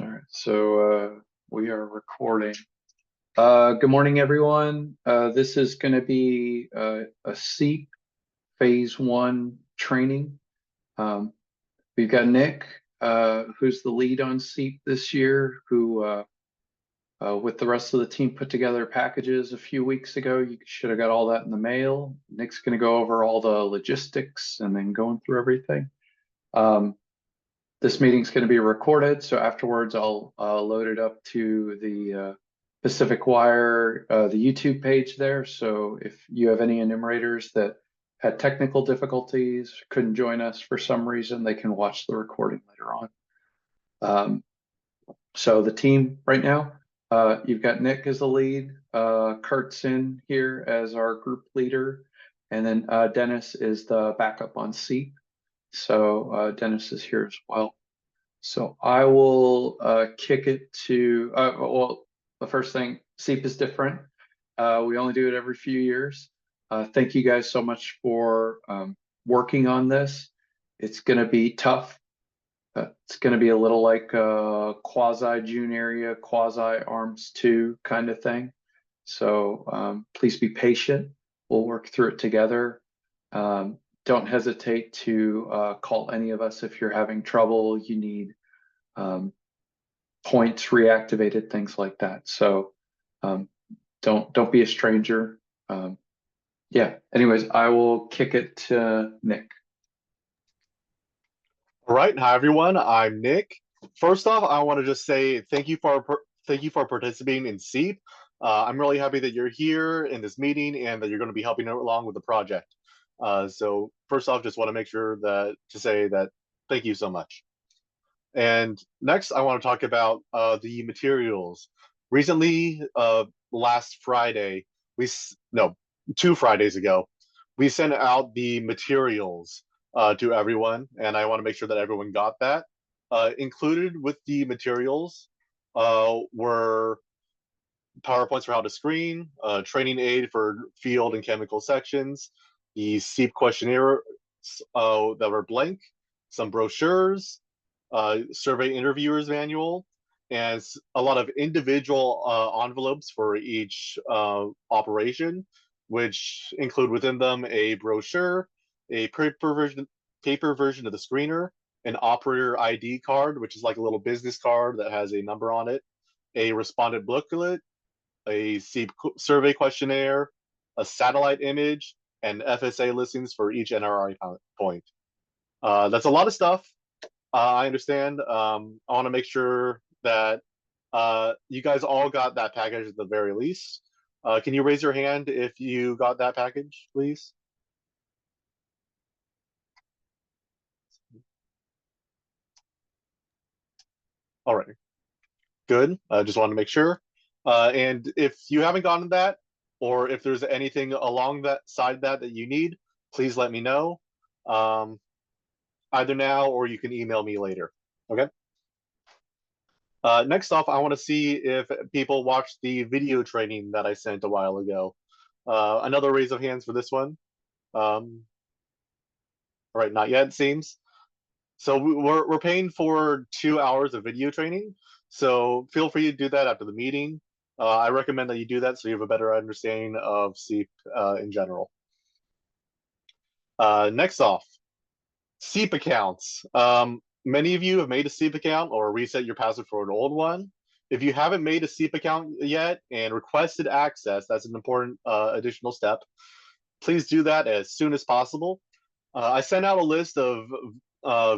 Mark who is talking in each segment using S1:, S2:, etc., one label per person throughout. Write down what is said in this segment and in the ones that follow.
S1: All right, we are recording. Good morning, everyone. This is going to be a CEAP Phase 1 training. We've got Nick, who's the lead on CEAP this year, who, with the rest of the team, put together packages a few weeks ago. You should have got all that in the mail. Nick's going to go over all the logistics and then going through everything. This meeting's going to be recorded, so afterwards I'll load it up to the Pacific Wire, the YouTube page there. So if you have any enumerators that had technical difficulties, couldn't join us for some reason, they can watch the recording later on. So the team right now, you've got Nick as the lead, Kurt's in here as our group leader, and then Dennis is the backup on CEAP. So Dennis is here as well. So I will kick it to, well, the first thing, CEAP is different. We only do it every few years. Thank you guys so much for working on this. It's going to be tough. It's going to be a little like a quasi-June area, quasi-ARMS 2 kind of thing. So please be patient. We'll work through it together. Don't hesitate to call any of us if you're having trouble, you need points reactivated, things like that. So don't be a stranger. Yeah, anyways, I will kick it to Nick.
S2: All right, hi everyone. I'm Nick. First off, I want to just say thank you for participating in CEAP. I'm really happy that you're here in this meeting and that you're going to be helping along with the project. So first off, just want to make sure to say that thank you so much. And next, I want to talk about the materials. Recently, last Friday, no, 2 Fridays ago, we sent out the materials to everyone, and I want to make sure that everyone got that. Included with the materials were PowerPoints for how to screen, training aid for field and chemical sections, the CEAP questionnaire that were blank, some brochures, survey interviewers manual, and a lot of individual envelopes for each operation, which include within them a brochure, a paper version of the screener, an operator ID card, which is like a little business card that has a number on it, a respondent booklet, a CEAP survey questionnaire, a satellite image, and FSA listings for each NRI point. That's a lot of stuff. I understand. I want to make sure that you guys all got that package at the very least. Can you raise your hand if you got that package, please? All right, good. Just wanted to make sure. And if you haven't gotten that, or if there's anything along that side that you need, please let me know. Either now or you can email me later. Okay. Next off, I want to see if people watched the video training that I sent a while ago. Another raise of hands for this one. All right, not yet, it seems. So we're paying for 2 hours of video training. So feel free to do that after the meeting. I recommend that you do that so you have a better understanding of CEAP in general. Next off, CEAP accounts. Many of you have made a CEAP account or reset your password for an old one. If you haven't made a CEAP account yet and requested access, that's an important additional step. Please do that as soon as possible. I sent out a list of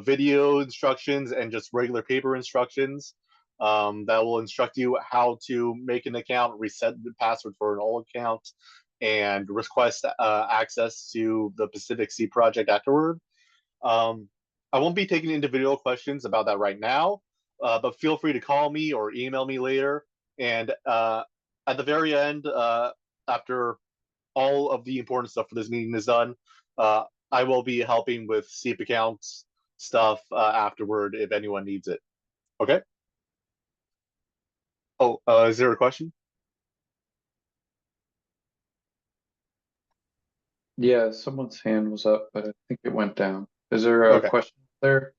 S2: video instructions and just regular paper instructions that will instruct you how to make an account, reset the password for an old account, and request access to the Pacific Sea project afterward. I won't be taking individual questions about that right now, but feel free to call me or email me later. And at the very end, after all of the important stuff for this meeting is done, I will be helping with CEAP accounts stuff afterward if anyone needs it. Okay? Oh, is there a question?
S1: Yeah, someone's hand was up, but I think it went down. Is there a
S2: Okay.
S1: question there?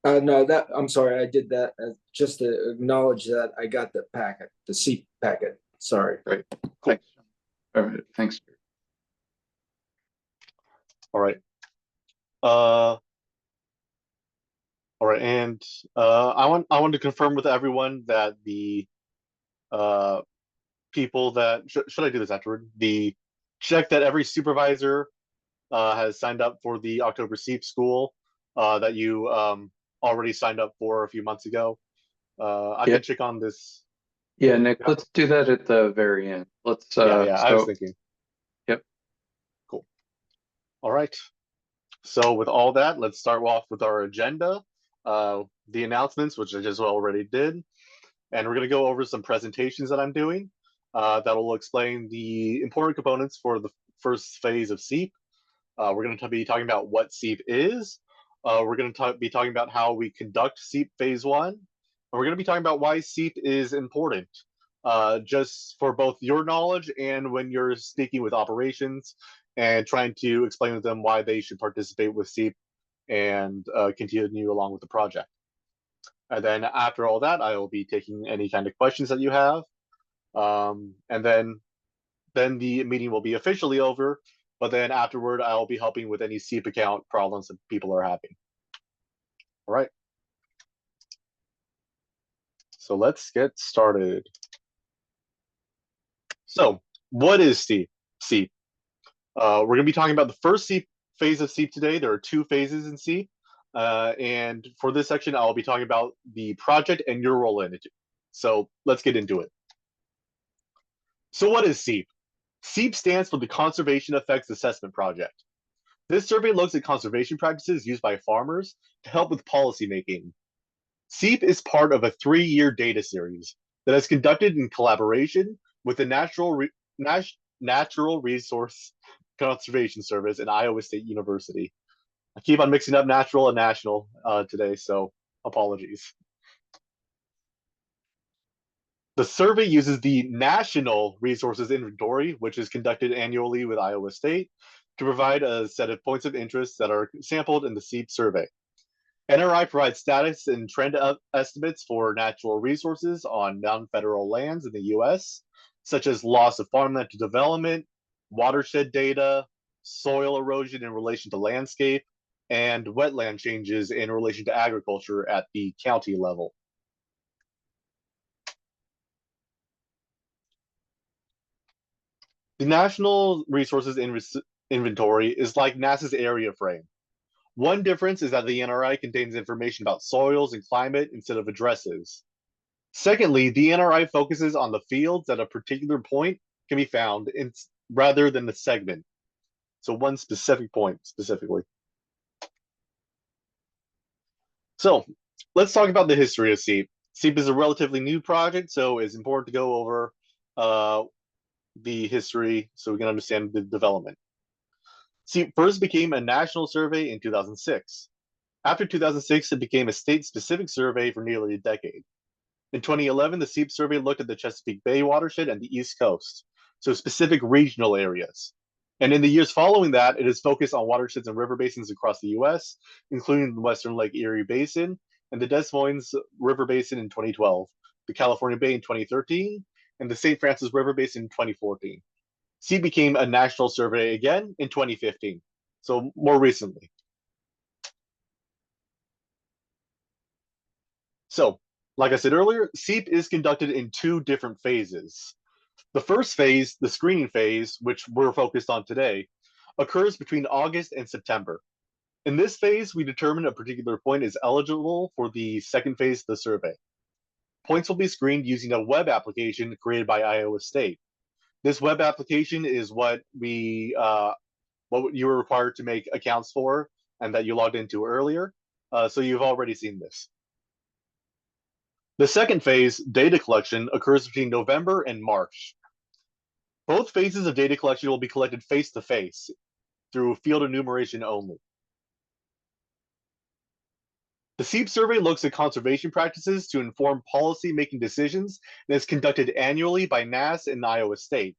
S3: No, I'm sorry, I did that just to acknowledge that I got the packet, the CEAP packet. Sorry.
S1: Great. Thanks. All right, thanks.
S2: All right. All right, and I want to confirm with everyone that the uh, people that should I do this afterward? The check that every supervisor has signed up for the October SEEP school that you already signed up for a few months ago. I
S1: Yeah,
S2: can check on this.
S1: yeah, Nick,
S2: Yeah,
S1: let's do that at the very end. Let's
S2: yeah. I was
S1: so
S2: thinking.
S1: yep.
S2: Cool. All right. So with all that, let's start off with our agenda, the announcements, which I just already did, and we're going to go over some presentations that I'm doing that will explain the important components for the first phase of SEEP. We're going to be talking about what SEEP is. We're going to be talking about how we conduct SEEP phase one. And we're going to be talking about why SEEP is important, just for both your knowledge and when you're speaking with operations and trying to explain to them why they should participate with SEEP and continue along with the project. And then after all that, I will be taking any kind of questions that you have. And then the meeting will be officially over. But then afterward, I'll be helping with any SEEP account problems that people are having. All right. So let's get started. So what is SEEP? SEEP. We're going to be talking about the first SEEP phase of SEEP today. There are two phases in SEEP. And for this section, I'll be talking about the project and your role in it. So let's get into it. So what is SEEP? SEEP stands for the Conservation Effects Assessment Project. This survey looks at conservation practices used by farmers to help with policymaking. SEEP is part of a 3-year data series that is conducted in collaboration with the Natural Resource Conservation Service and Iowa State University. I keep on mixing up natural and national today, so apologies. The survey uses the National Resources Inventory, which is conducted annually with Iowa State, to provide a set of points of interest that are sampled in the SEEP survey. NRI provides status and trend estimates for natural resources on non-federal lands in the U.S., such as loss of farmland to development, watershed data, soil erosion in relation to landscape, and wetland changes in relation to agriculture at the county level. The National Resources Inventory is like NASA's area frame. One difference is that the NRI contains information about soils and climate instead of addresses. Secondly, the NRI focuses on the fields that a particular point can be found in, rather than the segment. So one specific point specifically. So let's talk about the history of SEEP. SEEP is a relatively new project, so it's important to go over the history so we can understand the development. SEEP first became a national survey in 2006. After 2006, it became a state-specific survey for nearly a decade. In 2011, the SEEP survey looked at the Chesapeake Bay watershed and the East Coast, so specific regional areas. And in the years following that, it is focused on watersheds and river basins across the US, including the Western Lake Erie Basin and the Des Moines River Basin in 2012, the California Bay in 2013, and the St. Francis River Basin in 2014. SEEP became a national survey again in 2015, so more recently. So, like I said earlier, SEEP is conducted in 2 different phases. The first phase, the screening phase, which we're focused on today, occurs between August and September. In this phase, we determine a particular point is eligible for the second phase of the survey. Points will be screened using a web application created by Iowa State. This web application is what you were required to make accounts for and that you logged into earlier. So you've already seen this. The second phase, data collection, occurs between November and March. Both phases of data collection will be collected face-to-face through field enumeration only. The SEEP survey looks at conservation practices to inform policy-making decisions and is conducted annually by NAS and Iowa State.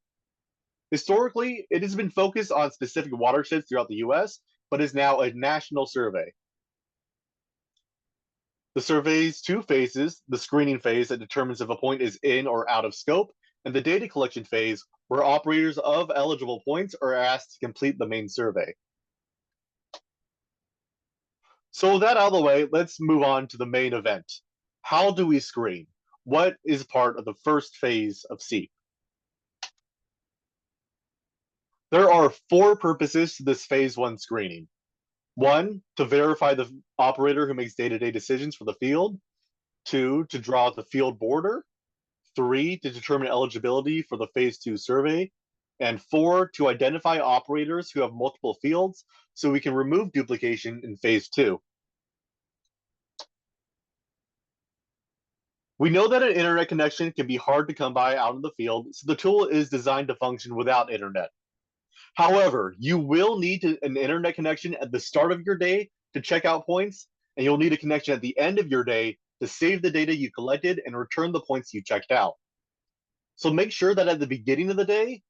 S2: Historically, it has been focused on specific watersheds throughout the US, but is now a national survey. The survey's two phases, the screening phase that determines if a point is in or out of scope, and the data collection phase, where operators of eligible points are asked to complete the main survey. So with that out of the way, let's move on to the main event. How do we screen? What is part of the first phase of CEAP? There are 4 purposes to this phase 1 screening. 1, to verify the operator who makes day-to-day decisions for the field. 2, to draw the field border. 3, to determine eligibility for the phase 2 survey. And 4, to identify operators who have multiple fields so we can remove duplication in phase 2. We know that an internet connection can be hard to come by out in the field, so the tool is designed to function without internet. However, you will need an internet connection at the start of your day to check out points, and you'll need a connection at the end of your day to save the data you collected and return the points you checked out. So make sure that at the beginning of the day,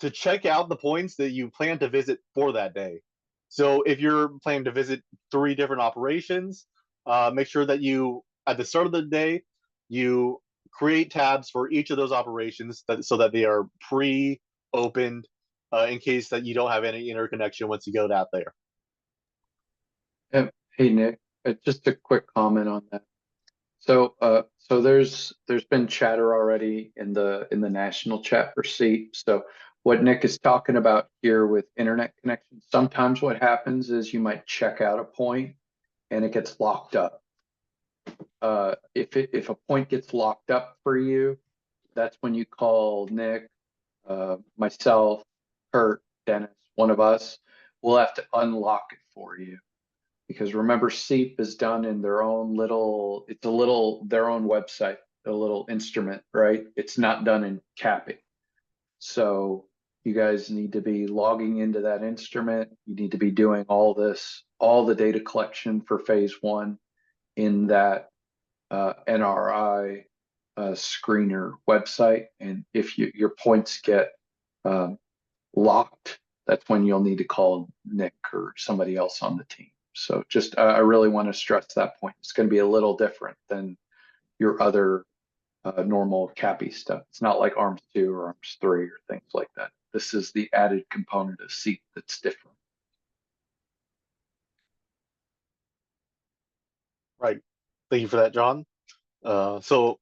S2: to check out the points that you plan to visit for that day. So if you're planning to visit 3 different operations, make sure that you, at the start of the day, you create tabs for each of those operations so that they are pre-opened in case that you don't have any interconnection once you go out there.
S1: Hey, Nick, just a quick comment on that. So, there's been chatter already in the national chat for CEAP. So what Nick is talking about here with internet connection, sometimes what happens is you might check out a point and it gets locked up. If a point gets locked up for you, that's when you call Nick, myself, Kurt, Dennis, one of us. We'll have to unlock it for you. Because remember, CEAP is done in their own little, their own website, a little instrument, right? It's not done in CAPI. So you guys need to be logging into that instrument. You need to be doing all the data collection for phase 1 in that NRI screener website. And if your points get locked, that's when you'll need to call Nick or somebody else on the team. So just, I really want to stress that point. It's going to be a little different than your other normal CAPI stuff. It's not like ARMS 2 or ARMS 3 or things like that. This is the added component of CEAP that's different.
S2: Right. Thank you for that, John. So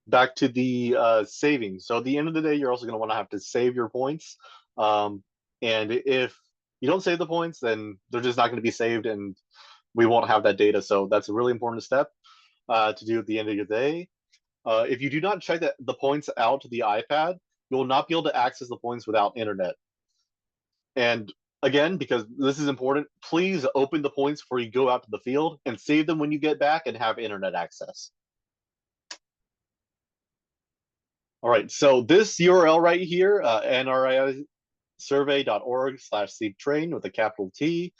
S2: back to the saving. So at the end of the day, you're also going to want to have to save your points. And if you don't save the points, then they're just not going to be saved and we won't have that data. So that's a really important step to do at the end of your day. If you do not check the points out to the iPad, you will not be able to access the points without internet. And again, because this is important, please open the points before you go out to the field and save them when you get back and have internet access. All right, so this URL right here, nrisurvey.org/CEAPtrain with a capital T,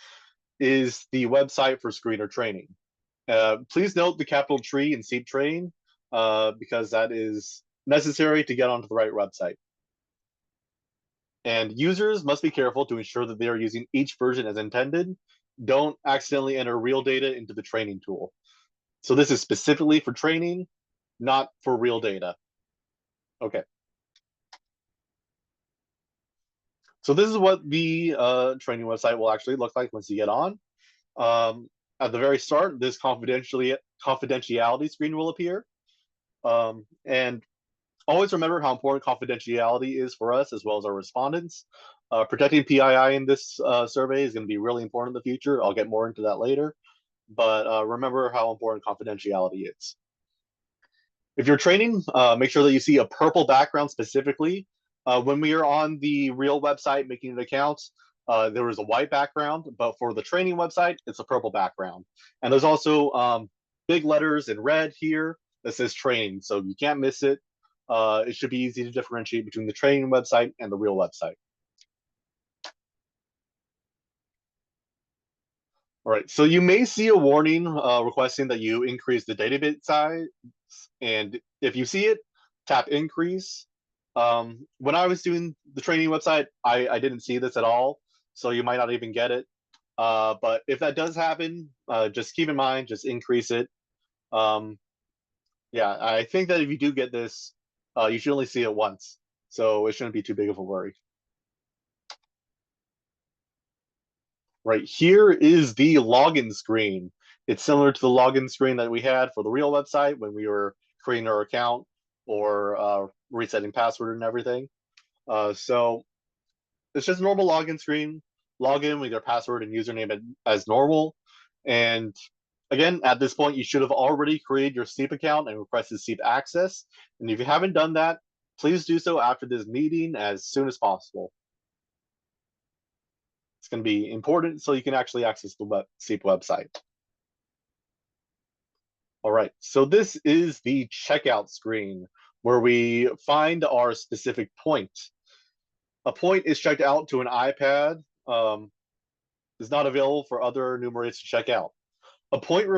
S2: is the website for screener training. Please note the capital T in CEAP train because that is necessary to get onto the right website. And users must be careful to ensure that they are using each version as intended. Don't accidentally enter real data into the training tool. So this is specifically for training, not for real data. Okay. So this is what the training website will actually look like once you get on. At the very start, this confidentiality screen will appear. And always remember how important confidentiality is for us as well as our respondents. Protecting PII in this survey is going to be really important in the future. I'll get more into that later. But remember how important confidentiality is. If you're training, make sure that you see a purple background specifically. When we are on the real website making an account, there was a white background, but for the training website, it's a purple background. And there's also big letters in red here that says training, so you can't miss it. It should be easy to differentiate between the training website and the real website. All right, so you may see a warning requesting that you increase the database size, and if you see it, tap increase. When I was doing the training website, I didn't see this at all, so you might not even get it. But if that does happen, just keep in mind, just increase it. Yeah, I think that if you do get this, you should only see it once, so it shouldn't be too big of a worry. Right here is the login screen. It's similar to the login screen that we had for the real website when we were creating our account or resetting password and everything. So it's just a normal login screen. Log in with your password and username as normal. And again, at this point, you should have already created your CEAP account and requested CEAP access. And if you haven't done that, please do so after this meeting as soon as possible. It's going to be important so you can actually access the CEAP website. All right, so this is the checkout screen where we find our specific point. A point is checked out to an iPad, is not available for other enumerators to check out. A point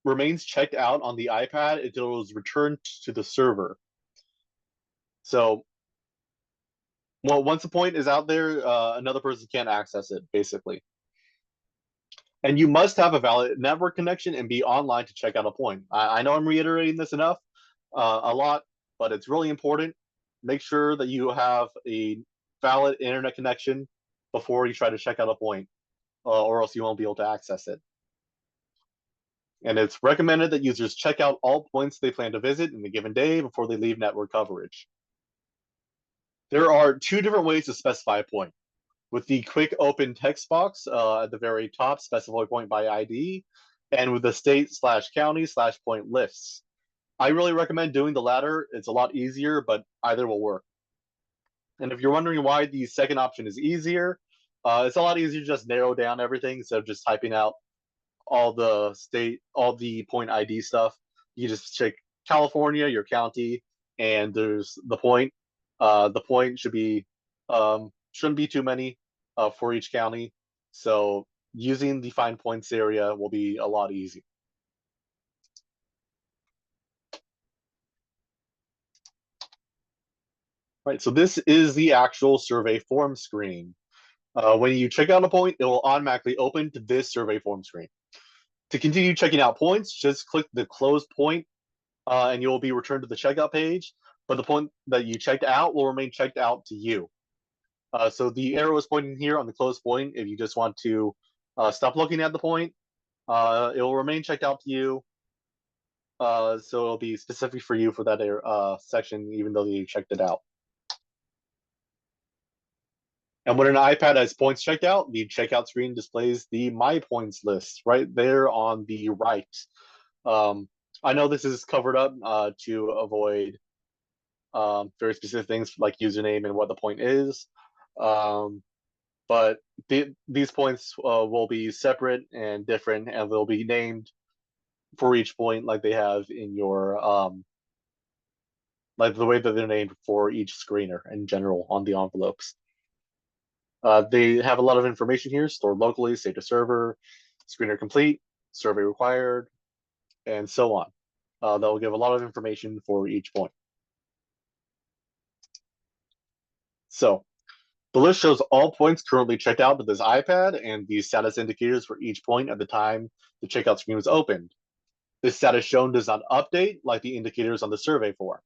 S2: remains checked out on the iPad until it is returned to the server. So, well, once a point is out there, another person can't access it, basically. And you must have a valid network connection and be online to check out a point. I know I'm reiterating this enough, a lot, but it's really important. Make sure that you have a valid internet connection before you try to check out a point, or else you won't be able to access it. And it's recommended that users check out all points they plan to visit in a given day before they leave network coverage. There are two different ways to specify a point. With the quick open text box at the very top, specify point by ID, and with the state/county/point lists. I really recommend doing the latter. It's a lot easier, but either will work. And if you're wondering why the second option is easier, it's a lot easier to just narrow down everything instead of just typing out all the point ID stuff. You just check California, your county, and there's the point. The point shouldn't be too many for each county. So using the find points area will be a lot easier. Right, so this is the actual survey form screen. When you check out a point, it will automatically open to this survey form screen. To continue checking out points, just click the close point and you'll be returned to the checkout page, but the point that you checked out will remain checked out to you. So the arrow is pointing here on the close point. If you just want to stop looking at the point, it will remain checked out to you. So it'll be specific for you for that section, even though you checked it out. And when an iPad has points checked out, the checkout screen displays the My Points list right there on the right. I know this is covered up to avoid very specific things like username and what the point is. But these points will be separate and different, and they'll be named for each point like they have in your like the way that they're named for each screener in general on the envelopes. They have a lot of information here stored locally, saved to server, screener complete, survey required, and so on. That will give a lot of information for each point. So the list shows all points currently checked out with this iPad and the status indicators for each point at the time the checkout screen was opened. This status shown does not update like the indicators on the survey form.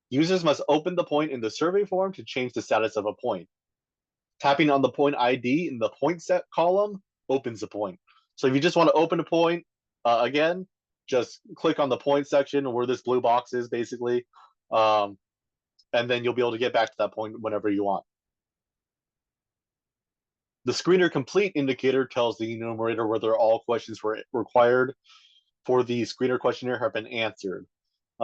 S2: Users must open the point in the survey form to change the status of a point. Tapping on the point ID in the point set column opens the point. So if you just want to open a point, again, just click on the point section where this blue box is basically, and then you'll be able to get back to that point whenever you want. The screener complete indicator tells the enumerator whether all questions were required for the screener questionnaire have been answered.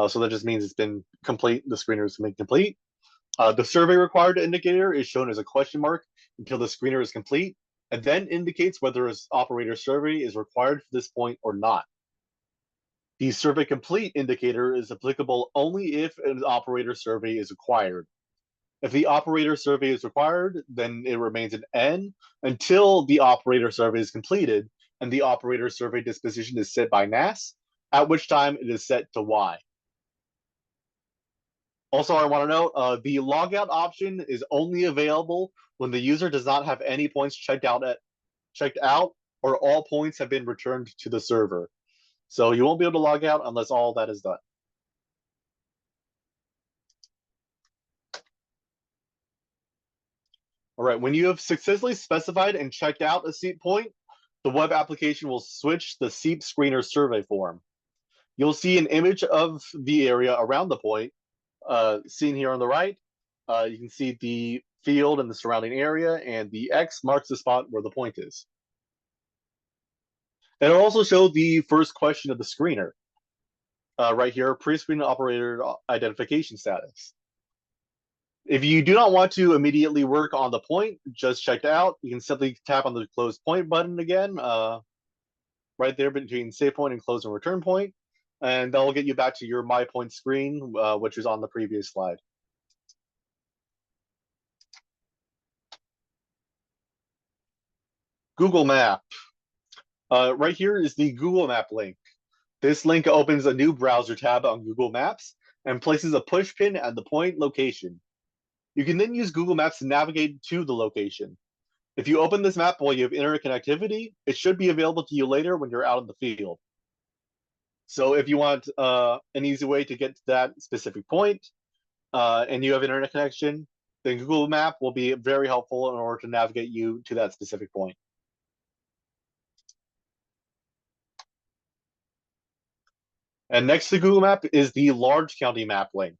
S2: So that just means it's been complete. The screener has been complete. The survey required indicator is shown as a question mark until the screener is complete, and then indicates whether an operator survey is required for this point or not. The survey complete indicator is applicable only if an operator survey is required. If the operator survey is required, then it remains an N until the operator survey is completed and the operator survey disposition is set by NAS, at which time it is set to Y. Also, I want to note the logout option is only available when the user does not have any points checked out or all points have been returned to the server. So you won't be able to log out unless all that is done. All right, when you have successfully specified and checked out a CEAP point, the web application will switch the CEAP screener survey form. You'll see an image of the area around the point, seen here on the right. You can see the field and the surrounding area, and the X marks the spot where the point is. And it'll also show the first question of the screener. Right here, pre-screen operator identification status. If you do not want to immediately work on the point just checked out, you can simply tap on the close point button again, right there between save point and close and return point, and that'll get you back to your My Point screen, which is on the previous slide. Google Map. Right here is the Google Map link. This link opens a new browser tab on Google Maps and places a push pin at the point location. You can then use Google Maps to navigate to the location. If you open this map while you have internet connectivity, it should be available to you later when you're out in the field. So if you want an easy way to get to that specific point and you have internet connection, then Google Map will be very helpful in order to navigate you to that specific point. And next to Google Map is the Large County Map link.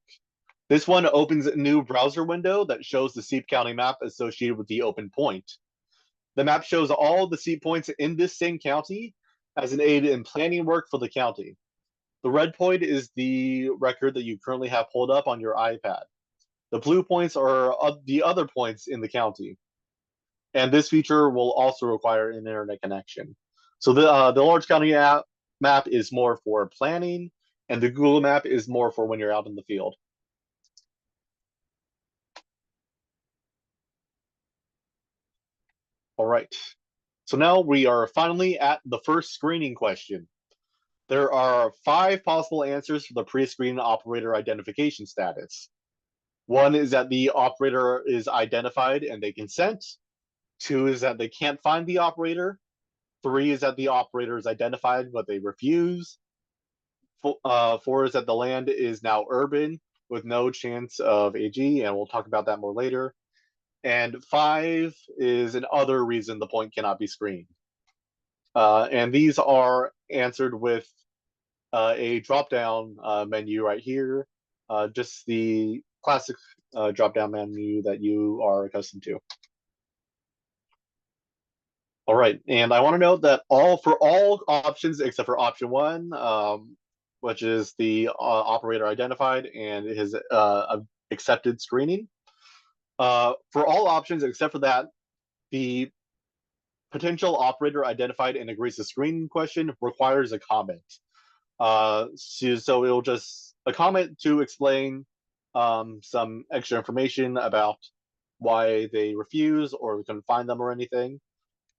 S2: This one opens a new browser window that shows the CEAP County map associated with the open point. The map shows all the CEAP points in this same county as an aid in planning work for the county. The red point is the record that you currently have pulled up on your iPad. The blue points are the other points in the county. And this feature will also require an internet connection. So the Large County map is more for planning, and the Google Map is more for when you're out in the field. All right, so now we are finally at the first screening question. There are 5 possible answers for the pre-screen operator identification status. 1 is that the operator is identified and they consent. 2 is that they can't find the operator. 3 is that the operator is identified but they refuse. 4 is that the land is now urban with no chance of AG, and we'll talk about that more later. And 5 is an other reason the point cannot be screened. And these are answered with a drop-down menu right here, just the classic drop-down menu that you are accustomed to. All right, and I want to note that for all options except for option 1, which is the operator identified and his accepted screening. For all options except for that, the potential operator identified and agrees to screening question requires a comment. So it'll just a comment to explain some extra information about why they refuse or we couldn't find them or anything.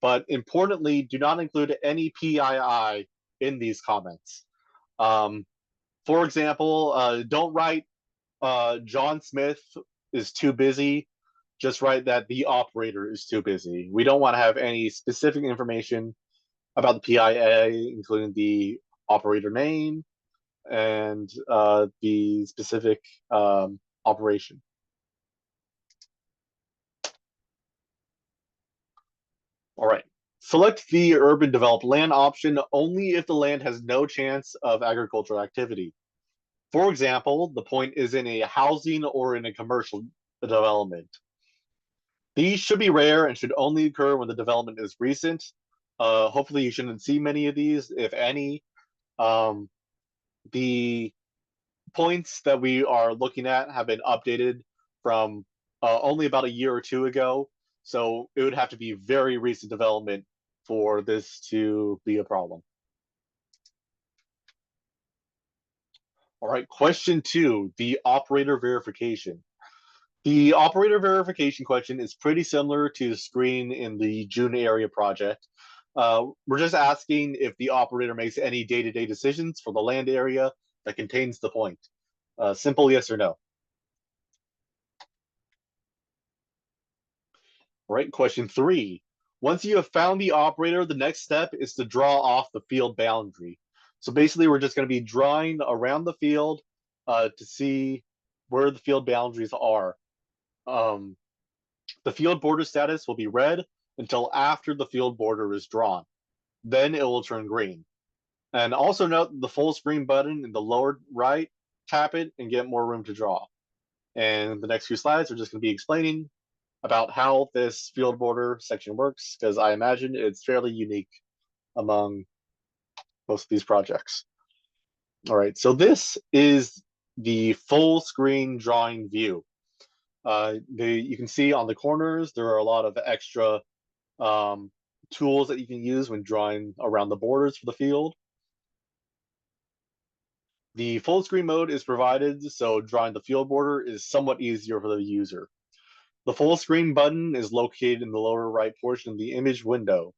S2: But importantly, do not include any PII in these comments. For example, don't write John Smith is too busy. Just write that the operator is too busy. We don't want to have any specific information about the PIA, including the operator name and the specific operation. All right. Select the urban developed land option only if the land has no chance of agricultural activity. For example, the point is in a housing or in a commercial development. These should be rare and should only occur when the development is recent. Hopefully you shouldn't see many of these, if any. The points that we are looking at have been updated from only about a year or 2 ago. So it would have to be very recent development for this to be a problem. All right, question 2, the operator verification. The operator verification question is pretty similar to the screen in the June area project. We're just asking if the operator makes any day-to-day decisions for the land area that contains the point. Simple yes or no. All right, question 3. Once you have found the operator, the next step is to draw off the field boundary. So basically, we're just going to be drawing around the field to see where the field boundaries are. The field border status will be red until after the field border is drawn. Then it will turn green. And also note the full screen button in the lower right, tap it and get more room to draw. And the next few slides are just going to be explaining about how this field border section works, because I imagine it's fairly unique among most of these projects. All right, so this is the full screen drawing view. You can see on the corners, there are a lot of extra tools that you can use when drawing around the borders for the field. The full screen mode is provided, so drawing the field border is somewhat easier for the user. The full screen button is located in the lower right portion of the image window.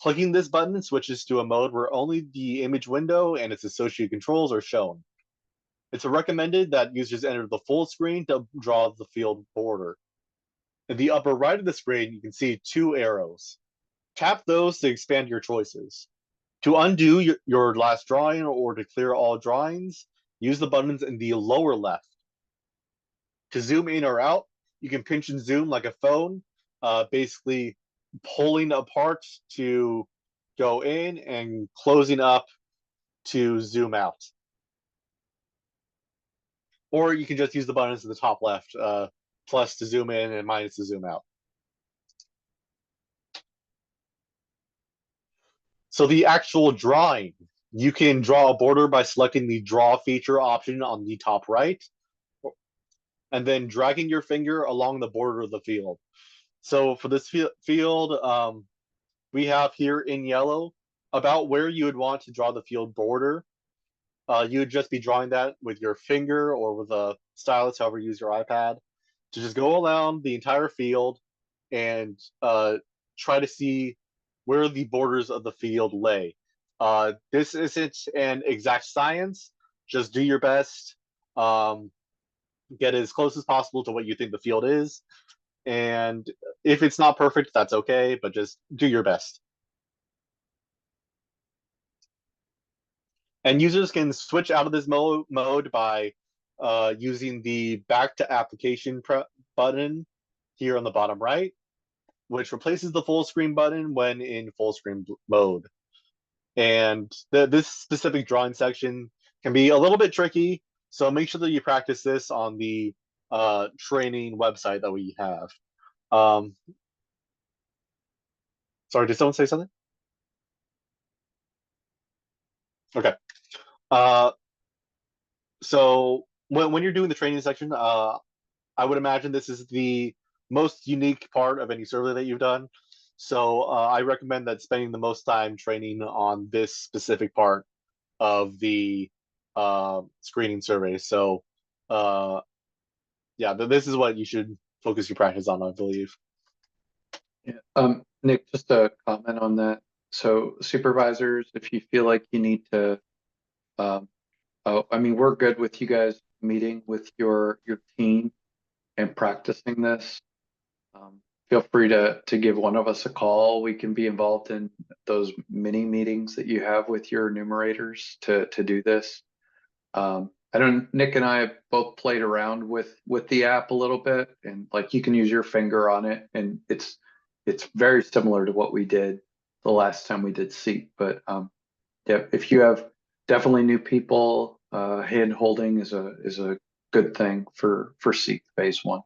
S2: Clicking this button switches to a mode where only the image window and its associated controls are shown. It's recommended that users enter the full screen to draw the field border. In the upper right of the screen, you can see 2 arrows. Tap those to expand your choices. To undo your last drawing or to clear all drawings, use the buttons in the lower left. To zoom in or out, you can pinch and zoom like a phone, basically pulling apart to go in and closing up to zoom out. Or you can just use the buttons in the top left, plus to zoom in and minus to zoom out. So the actual drawing, you can draw a border by selecting the draw feature option on the top right, and then dragging your finger along the border of the field. So for this field, we have here in yellow about where you would want to draw the field border. You would just be drawing that with your finger or with a stylus, however you use your iPad, to just go around the entire field and try to see where the borders of the field lay. This isn't an exact science. Just do your best. Get as close as possible to what you think the field is. And if it's not perfect, that's okay, but just do your best. And users can switch out of this mode by using the back to application button here on the bottom right, which replaces the full screen button when in full screen mode. And this specific drawing section can be a little bit tricky, so make sure that you practice this on the training website that we have. Sorry, did someone say something? Okay. So when you're doing the training section, I would imagine this is the most unique part of any survey that you've done. So I recommend that spending the most time training on this specific part of the screening survey. So yeah, this is what you should focus your practice on, I believe.
S1: Yeah. Nick, just a comment on that. So supervisors, if you feel like you need to, I mean, we're good with you guys meeting with your team and practicing this. Feel free to give one of us a call. We can be involved in those mini meetings that you have with your enumerators to do this. I don't. Nick and I have both played around with the app a little bit, and like you can use your finger on it, and it's very similar to what we did the last time we did CEAP. But yeah, if you have definitely new people, hand holding is a good thing for CEAP phase 1.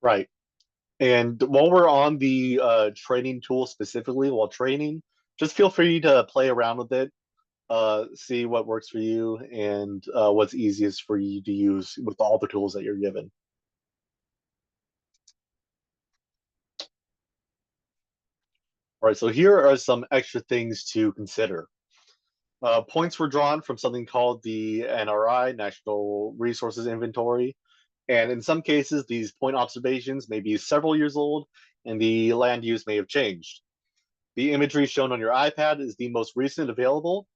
S2: Right. And while we're on the training tool specifically, while training, just feel free to play around with it, see what works for you and what's easiest for you to use with all the tools that you're given. All right, so here are some extra things to consider. Points were drawn from something called the NRI, National Resources Inventory. And in some cases, these point observations may be several years old and the land use may have changed. The imagery shown on your iPad is the most recent available,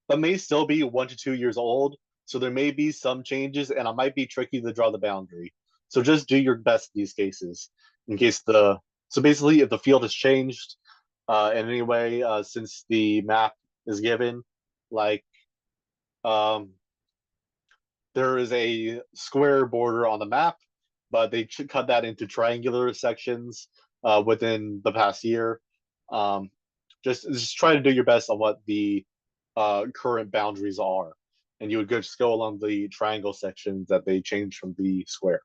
S2: but may still be 1 to 2 years old. So there may be some changes and it might be tricky to draw the boundary. So just do your best in these cases in case so basically if the field has changed, And anyway, since the map is given, like there is a square border on the map, but they cut that into triangular sections within the past year. Just try to do your best on what the current boundaries are, and you would just go along the triangle sections that they changed from the square.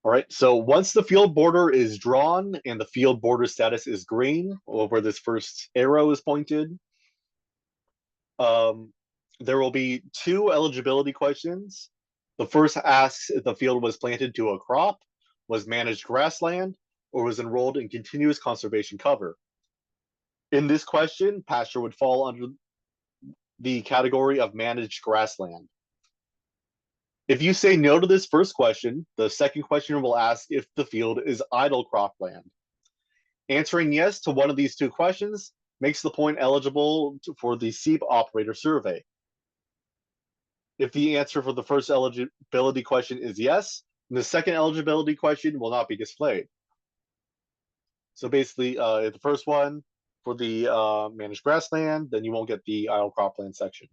S2: All right, so once the field border is drawn and the field border status is green, or where this first arrow is pointed, there will be two eligibility questions. The first asks if the field was planted to a crop, was managed grassland, or was enrolled in continuous conservation cover. In this question, pasture would fall under the category of managed grassland. If you say no to this first question, the second question will ask if the field is idle cropland. Answering yes to one of these two questions makes the point eligible for the CEAP operator survey. If the answer for the first eligibility question is yes, then the second eligibility question will not be displayed. So basically, the first one for the managed grassland, then you won't get the idle cropland section.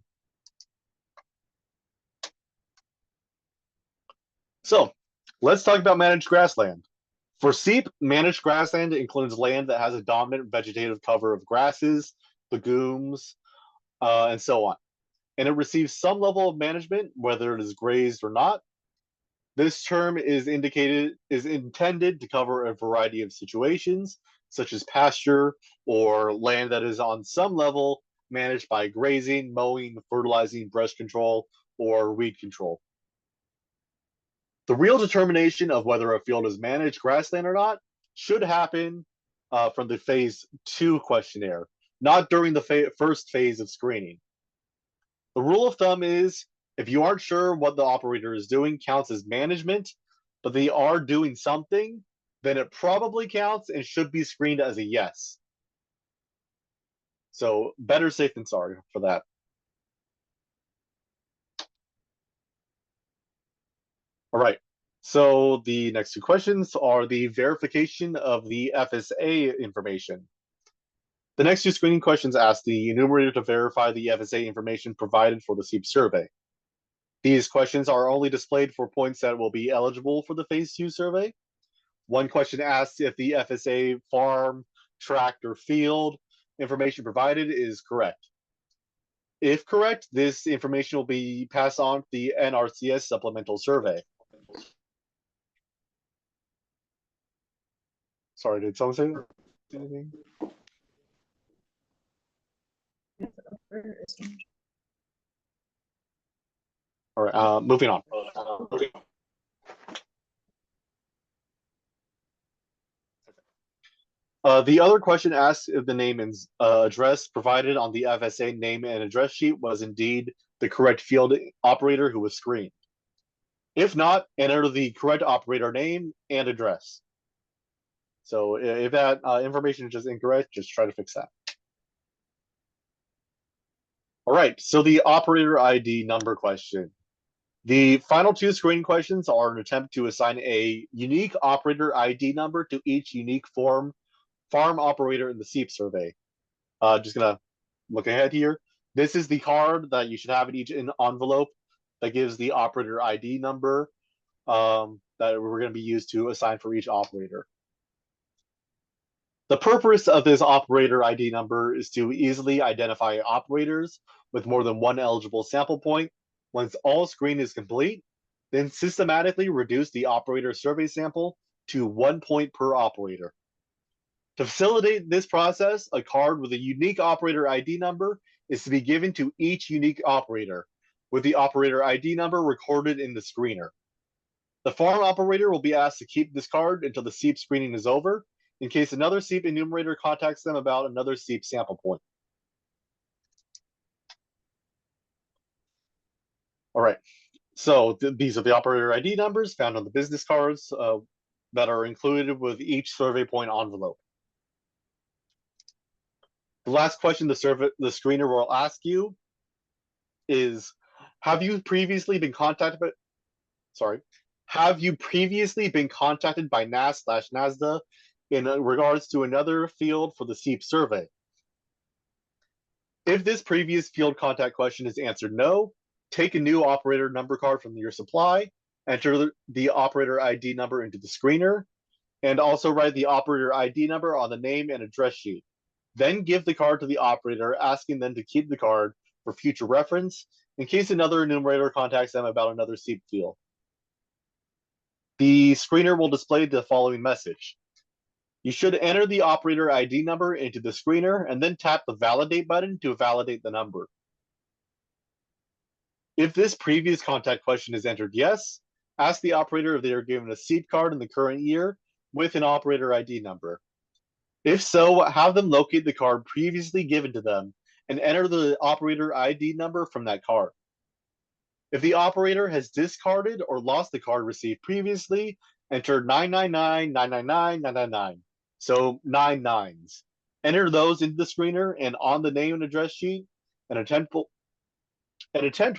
S2: So let's talk about managed grassland. For CEAP, managed grassland includes land that has a dominant vegetative cover of grasses, legumes, and so on. And it receives some level of management, whether it is grazed or not. This term is intended to cover a variety of situations, such as pasture or land that is on some level managed by grazing, mowing, fertilizing, brush control, or weed control. The real determination of whether a field is managed grassland or not should happen from the phase 2 questionnaire, not during the first phase of screening. The rule of thumb is if you aren't sure what the operator is doing counts as management, but they are doing something, then it probably counts and should be screened as a yes. So better safe than sorry for that. All right. So the next two questions are the verification of the FSA information. The next two screening questions ask the enumerator to verify the FSA information provided for the CEAP survey. These questions are only displayed for points that will be eligible for the phase 2 survey. One question asks if the FSA farm, tract, or field information provided is correct. If correct, this information will be passed on to the NRCS supplemental survey. Sorry, did someone say anything? All right, moving on. The other question asks if the name and address provided on the FSA name and address sheet was indeed the correct field operator who was screened. If not, enter the correct operator name and address. So if that information is just incorrect, just try to fix that. All right, so the operator ID number question. The final two screening questions are an attempt to assign a unique operator ID number to each unique farm operator in the CEAP survey. Just gonna look ahead here. This is the card that you should have in each envelope that gives the operator ID number that we're going to be used to assign for each operator. The purpose of this operator ID number is to easily identify operators with more than one eligible sample point. Once all screening is complete, then systematically reduce the operator survey sample to 1 point per operator. To facilitate this process, a card with a unique operator ID number is to be given to each unique operator, with the operator ID number recorded in the screener. The farm operator will be asked to keep this card until the CEAP screening is over, in case another CEAP enumerator contacts them about another CEAP sample point. All right, so these are the operator ID numbers found on the business cards that are included with each survey point envelope. The last question the screener will ask you is, have you previously been contacted Have you previously been contacted by NAS/NASDA in regards to another field for the CEAP survey? If this previous field contact question is answered no, take a new operator number card from your supply, enter the operator ID number into the screener, and also write the operator ID number on the name and address sheet. Then give the card to the operator, asking them to keep the card for future reference in case another enumerator contacts them about another CEAP field. The screener will display the following message. You should enter the operator ID number into the screener and then tap the validate button to validate the number. If this previous contact question is entered yes, ask the operator if they are given a CEAP card in the current year with an operator ID number. If so, have them locate the card previously given to them and enter the operator ID number from that card. If the operator has discarded or lost the card received previously, enter 999, 999, 999. So 9 nines. Enter those into the screener, and on the name and address sheet, an attempt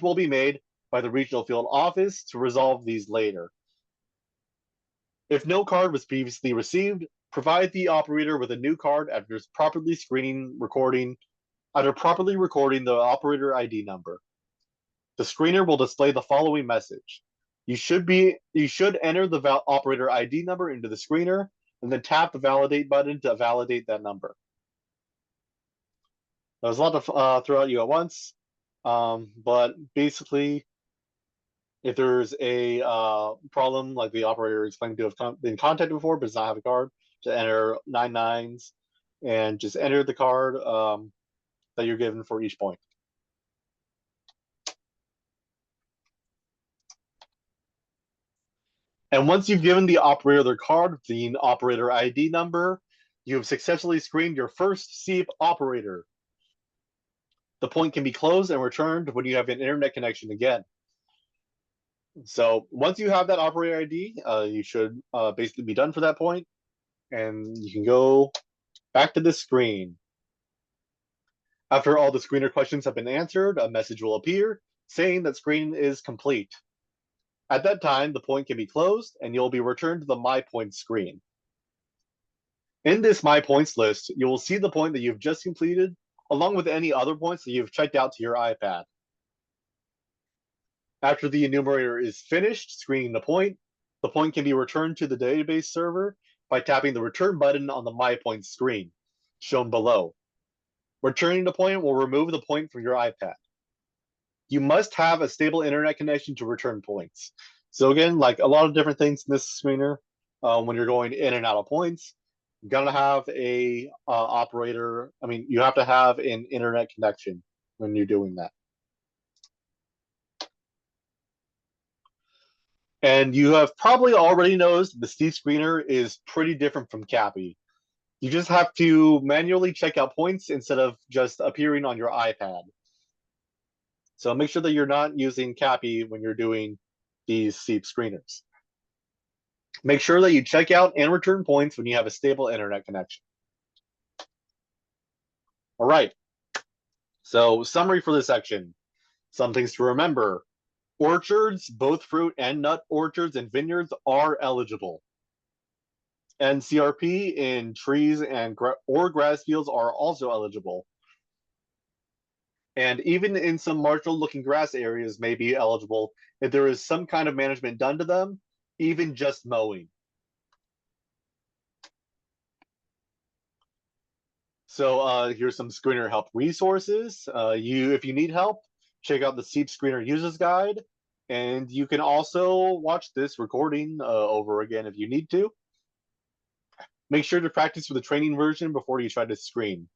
S2: will be made by the regional field office to resolve these later. If no card was previously received, provide the operator with a new card after properly recording the operator ID number. The screener will display the following message. You should enter the operator ID number into the screener and then tap the validate button to validate that number. There's a lot to throw at you at once, but basically, if there's a problem like the operator is claiming to have been contacted before but does not have a card, to enter 9 nines and just enter the card that you're given for each point. And once you've given the operator their card, the operator ID number, you have successfully screened your first CEAP operator. The point can be closed and returned when you have an internet connection again. So once you have that operator ID, you should basically be done for that point, and you can go back to this screen. After all the screener questions have been answered, a message will appear saying that screening is complete. At that time, the point can be closed and you'll be returned to the My Points screen. In this My Points list, you will see the point that you've just completed, along with any other points that you've checked out to your iPad. After the enumerator is finished screening the point can be returned to the database server by tapping the return button on the My Points screen, shown below. Returning the point will remove the point from your iPad. You must have a stable internet connection to return points. So again, like a lot of different things in this screener, when you're going in and out of points, you're gonna have a you have to have an internet connection when you're doing that. And you have probably already noticed the CEAP screener is pretty different from CAPI. You just have to manually check out points instead of just appearing on your iPad. So make sure that you're not using CAPI when you're doing these CEAP screeners. Make sure that you check out and return points when you have a stable internet connection. All right. So summary for this section. Some things to remember. Orchards, both fruit and nut orchards and vineyards are eligible. And CRP in trees and or grass fields are also eligible. And even in some marginal looking grass areas may be eligible if there is some kind of management done to them, even just mowing. So here's some screener help resources. If you need help, check out the CEAP Screener Users Guide. And you can also watch this recording over again if you need to. Make sure to practice with the training version before you try to screen.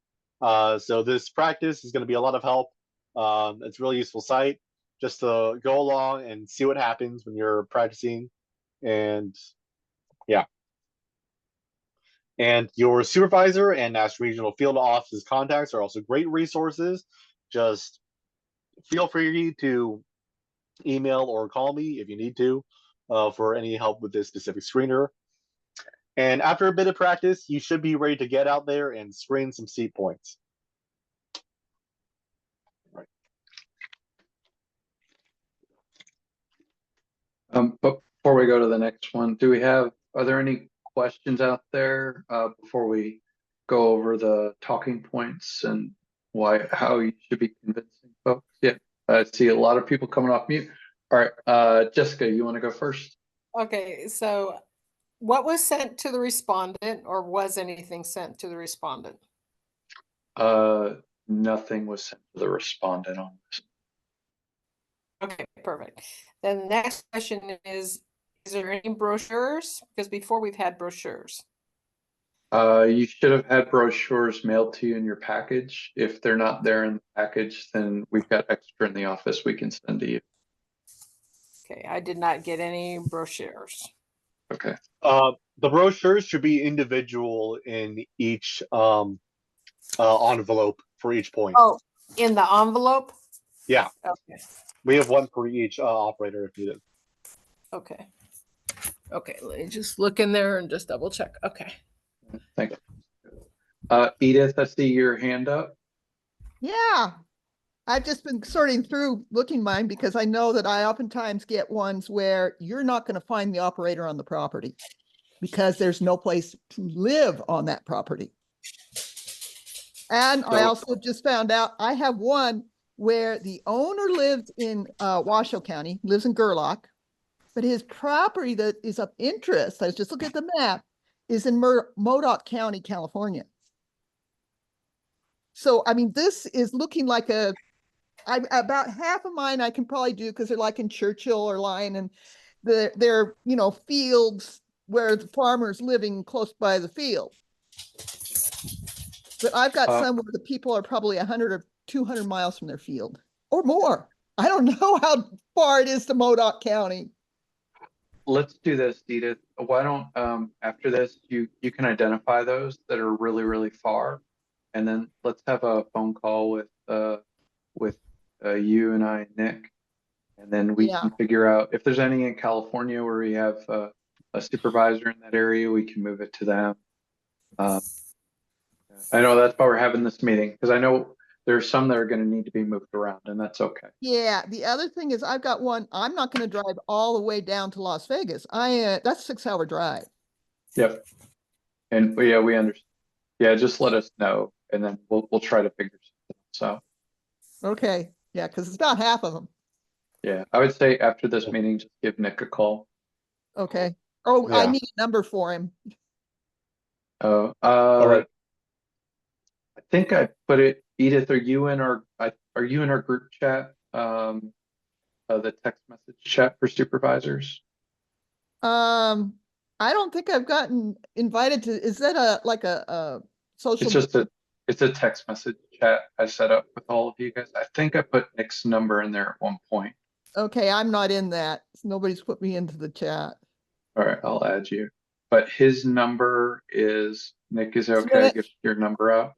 S2: So this practice is going to be a lot of help. It's a really useful site just to go along and see what happens when you're practicing. And yeah. And your supervisor and National Regional Field Office's contacts are also great resources. Just feel free to email or call me if you need to for any help with this specific screener. And after a bit of practice, you should be ready to get out there and screen some CEAP points.
S1: But before we go to the next one, are there any questions out there before we go over the talking points and how you should be convincing folks? Yeah, I see a lot of people coming off mute. All right, Jessica, you want to go first?
S4: Okay, so what was sent to the respondent, or was anything sent to the respondent?
S1: Nothing was sent to the respondent on this.
S4: Okay, perfect. Then the next question is there any brochures? Because before we've had brochures.
S1: You should have had brochures mailed to you in your package. If they're not there in the package, then we've got extra in the office we can send to you.
S4: Okay, I did not get any brochures.
S1: Okay.
S2: The brochures should be individual in each envelope for each point.
S4: Oh, in the envelope?
S2: Yeah,
S4: Okay,
S2: we have one for each operator if needed.
S4: okay. Okay, let me just look in there and just double check. Okay.
S1: Thank you. Edith, I see your hand up.
S5: Yeah, I've just been sorting through looking mine because I know that I oftentimes get ones where you're not going to find the operator on the property because there's no place to live on that property. And I
S1: So-
S5: also just found out I have one where the owner lives in Washoe County, lives in Gerlach, but his property that is of interest, I was just looking at the map, is in Modoc County, California. So, I mean, this is looking like about half of mine I can probably do because they're like in Churchill or Lyon, and they're fields where the farmer's living close by the field. But I've got some where the people are probably 100 or 200 miles from their field or more. I don't know how far it is to Modoc County.
S1: Let's do this, Edith. Why don't after this you can identify those that are really, really far, and then let's have a phone call with you and I, Nick, and then we can figure out if there's any in California where we have a supervisor in that area, we can move it to them. I know that's why we're having this meeting, because I know there's some that are going to need to be moved around, and that's okay.
S5: Yeah, the other thing is I've got one, I'm not going to drive all the way down to Las Vegas. That's a 6-hour drive.
S1: Yep. And yeah, we understand. Yeah, just let us know, and then we'll try to figure something out. So
S5: Okay, yeah, because it's about half of them.
S1: yeah, I would say after this meeting, just give Nick a call.
S5: Okay. Oh, I
S2: Yeah.
S5: need a number for him.
S1: Oh,
S2: All right.
S1: I think I put it. Edith, are you in our group chat? The text message chat for supervisors.
S5: I don't think I've gotten invited to, is that a social?
S1: It's a text message chat I set up with all of you guys. I think I put Nick's number in there at one point.
S5: Okay, I'm not in that. Nobody's put me into the chat.
S1: All right, I'll add you. But his number is, Nick, is it okay to give your number out?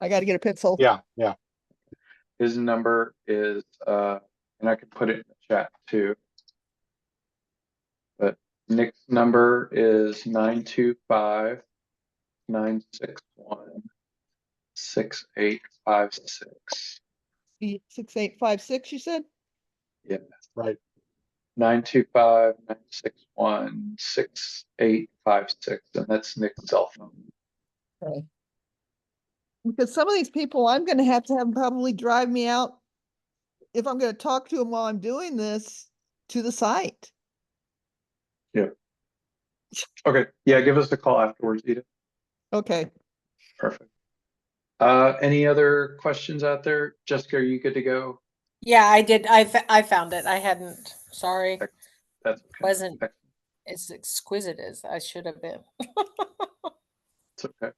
S5: I got to get a pencil.
S2: Yeah.
S1: His number is, and I can put it in the chat too. But Nick's number is 925-961-6856.
S5: The 6856, you said?
S1: Yeah,
S2: Right.
S1: 925-961-6856, and that's Nick's cell phone.
S5: Okay. Because some of these people, I'm going to have them probably drive me out if I'm going to talk to them while I'm doing this to the site.
S1: Yeah. Okay. Yeah, give us a call afterwards, Edith.
S5: Okay.
S1: Perfect. Any other questions out there? Jessica, are you good to go?
S4: Yeah, I did. I found it. I hadn't. Sorry,
S1: That's okay.
S4: wasn't as exquisite as I should have been.
S1: It's okay.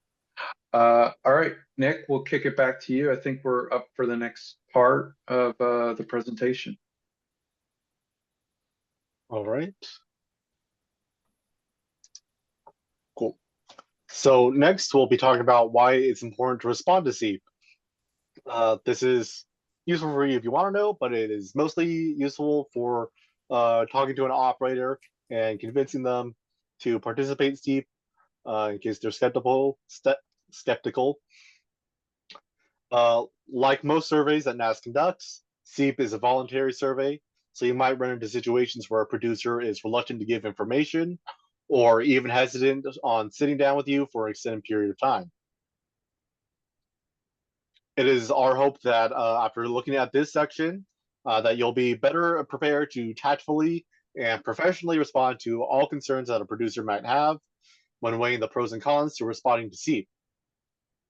S1: All right, Nick, we'll kick it back to you. I think we're up for the next part of the presentation.
S2: All right. Cool. So next we'll be talking about why it's important to respond to CEAP. This is useful for you if you want to know, but it is mostly useful for talking to an operator and convincing them to participate in CEAP in case they're skeptical. Like most surveys that NAS conducts, CEAP is a voluntary survey, so you might run into situations where a producer is reluctant to give information or even hesitant on sitting down with you for an extended period of time. It is our hope that after looking at this section, that you'll be better prepared to tactfully and professionally respond to all concerns that a producer might have when weighing the pros and cons to responding to CEAP.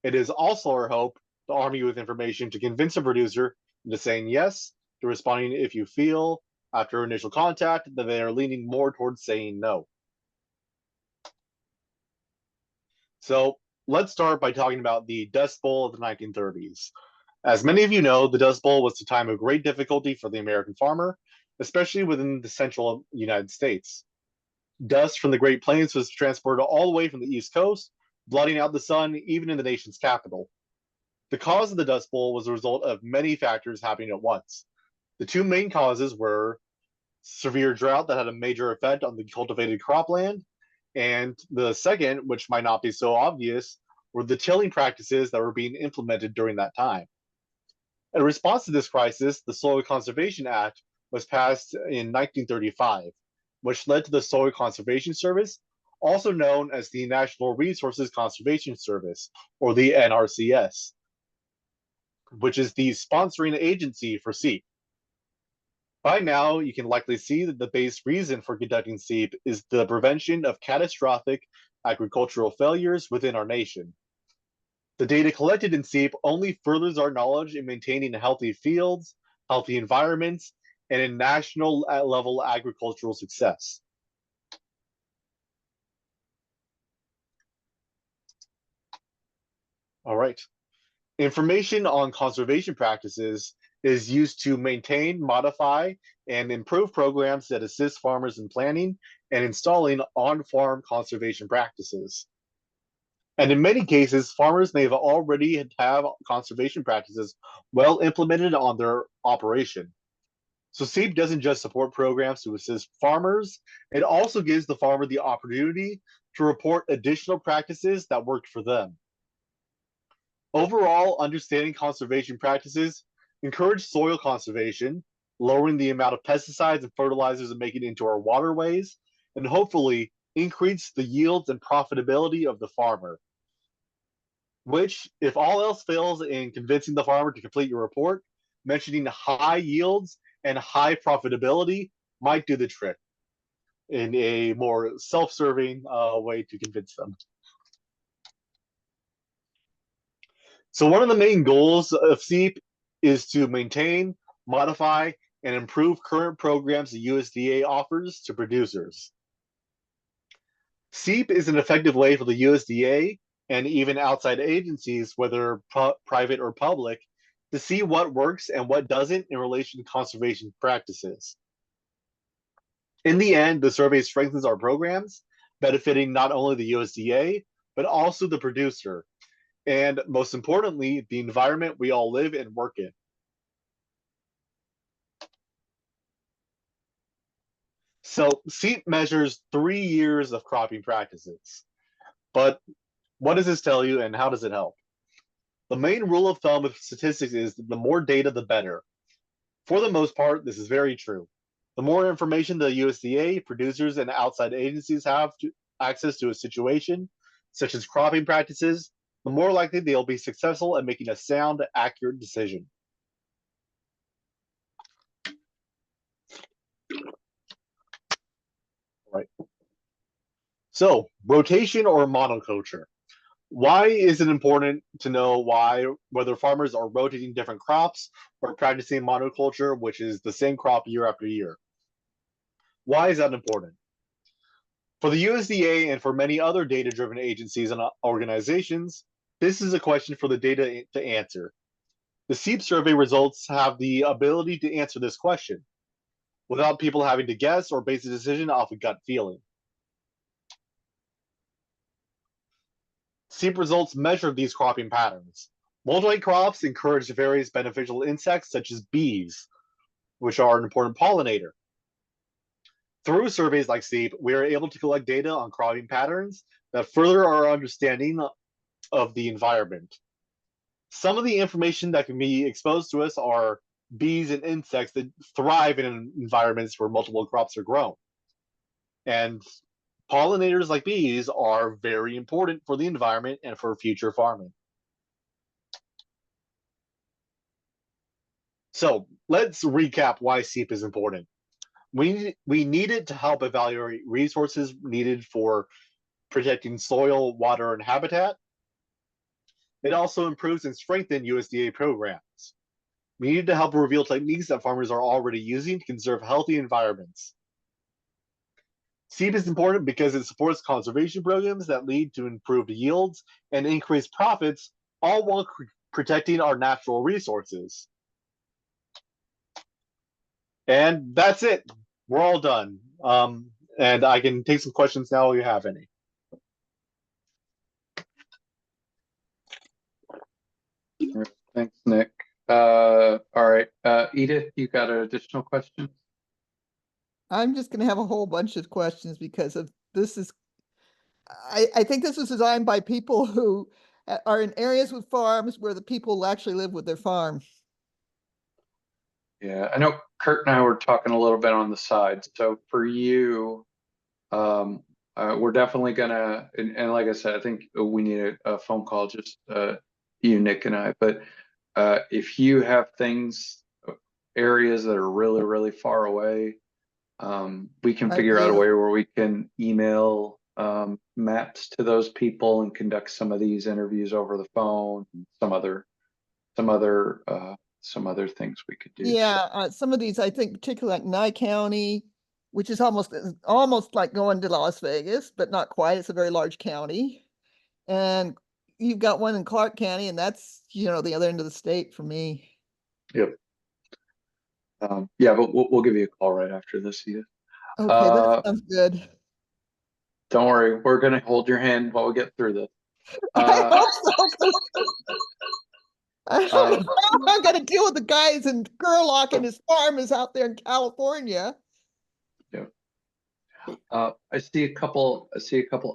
S2: It is also our hope to arm you with information to convince a producer into saying yes to responding if you feel, after initial contact, that they are leaning more towards saying no. So let's start by talking about the Dust Bowl of the 1930s. As many of you know, the Dust Bowl was a time of great difficulty for the American farmer, especially within the central United States. Dust from the Great Plains was transported all the way from the East Coast, blotting out the sun even in the nation's capital. The cause of the Dust Bowl was a result of many factors happening at once. The two main causes were severe drought that had a major effect on the cultivated cropland, and the second, which might not be so obvious, were the tilling practices that were being implemented during that time. In response to this crisis, the Soil Conservation Act was passed in 1935, which led to the Soil Conservation Service, also known as the National Resources Conservation Service, or the NRCS, which is the sponsoring agency for CEAP. By now, you can likely see that the base reason for conducting CEAP is the prevention of catastrophic agricultural failures within our nation. The data collected in CEAP only furthers our knowledge in maintaining healthy fields, healthy environments, and in national level agricultural success. All right. Information on conservation practices is used to maintain, modify, and improve programs that assist farmers in planning and installing on-farm conservation practices. And in many cases, farmers may have already have conservation practices well implemented on their operation. So CEAP doesn't just support programs to assist farmers, it also gives the farmer the opportunity to report additional practices that worked for them. Overall, understanding conservation practices encourage soil conservation, lowering the amount of pesticides and fertilizers that make it into our waterways, and hopefully increase the yields and profitability of the farmer. Which, if all else fails in convincing the farmer to complete your report, mentioning high yields and high profitability might do the trick in a more self-serving way to convince them. So one of the main goals of CEAP is to maintain, modify, and improve current programs the USDA offers to producers. CEAP is an effective way for the USDA and even outside agencies, whether private or public, to see what works and what doesn't in relation to conservation practices. In the end, the survey strengthens our programs, benefiting not only the USDA, but also the producer, and most importantly, the environment we all live and work in. So CEAP measures 3 years of cropping practices. But what does this tell you and how does it help? The main rule of thumb with statistics is that the more data, the better. For the most part, this is very true. The more information the USDA, producers, and outside agencies have access to a situation, such as cropping practices, the more likely they'll be successful at making a sound, accurate decision. Right. So, rotation or monoculture. Why is it important to know whether farmers are rotating different crops or practicing monoculture, which is the same crop year after year? Why is that important? For the USDA and for many other data-driven agencies and organizations, this is a question for the data to answer. The CEAP survey results have the ability to answer this question without people having to guess or base a decision off a gut feeling. CEAP results measure these cropping patterns. Multi-crops encourage various beneficial insects such as bees, which are an important pollinator. Through surveys like CEAP, we are able to collect data on cropping patterns that further our understanding of the environment. Some of the information that can be exposed to us are bees and insects that thrive in environments where multiple crops are grown. And pollinators like bees are very important for the environment and for future farming. So let's recap why CEAP is important. We need it to help evaluate resources needed for protecting soil, water, and habitat. It also improves and strengthens USDA programs. We need to help reveal techniques that farmers are already using to conserve healthy environments. CEAP is important because it supports conservation programs that lead to improved yields and increased profits, all while protecting our natural resources. And that's it. We're all done. And I can take some questions now if you have any.
S1: Thanks, Nick. All right, Edith, you got an additional question?
S5: I'm just gonna have a whole bunch of questions because of this is, I think this was designed by people who are in areas with farms where the people actually live with their farm.
S1: Yeah, I know Kurt and I were talking a little bit on the side. So for you, we're definitely gonna, and like I said, I think we need a phone call, just you, Nick, and I. But if you have things, areas that are really, really far away, we can
S5: I
S1: figure out a
S5: do.
S1: way where we can email maps to those people and conduct some of these interviews over the phone, and some other things we could do.
S5: Yeah, some of these, I think particularly like Nye County, which is almost like going to Las Vegas, but not quite. It's a very large county. And you've got one in Clark County, and that's, the other end of the state for me.
S1: Yep. Yeah, but we'll give you a call right after this, Edith.
S5: Okay, that sounds good.
S1: Don't worry, we're gonna hold your hand while we get through this.
S5: I hope so. I'm gonna deal with the guys in Gerlach, and his farm is out there in California.
S1: Yeah. I see a couple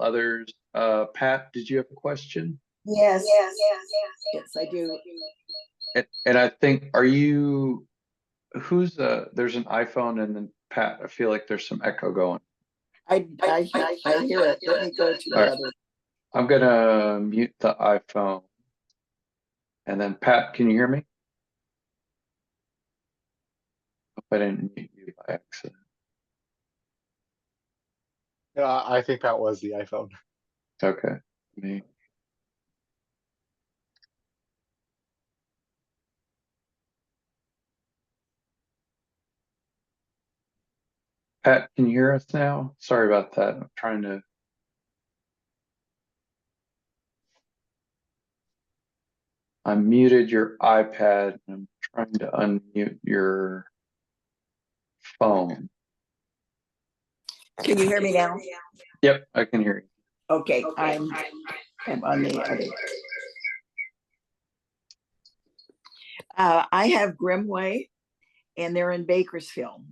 S1: others. Pat, did you have a question?
S6: Yes, I do.
S1: And I think, there's an iPhone, and then Pat, I feel like there's some echo going.
S6: I hear it. Let me go to the
S1: All right.
S6: other.
S1: I'm gonna mute the iPhone. And then Pat, can you hear me? Hope I didn't mute you by accident.
S2: I think that was the iPhone.
S1: Okay. Me. Pat, can you hear us now? Sorry about that. I'm trying to. I muted your iPad, and I'm trying to unmute your phone.
S6: Can you hear me now?
S1: Yep, I can hear you.
S6: Okay, I'm on the other. I have Grimway, and they're in Bakersfield.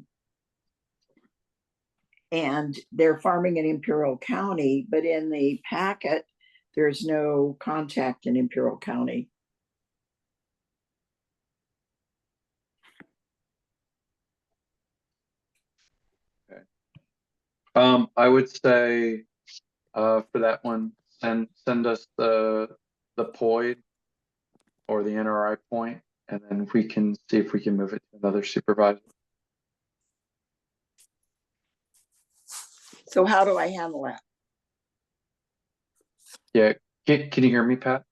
S6: And they're farming in Imperial County, but in the packet, there's no contact in Imperial County.
S1: I would say for that one, send us the POID or the NRI point, and then we can see if we can move it to another supervisor.
S6: So how do I handle that?
S1: Yeah, can you hear me, Pat?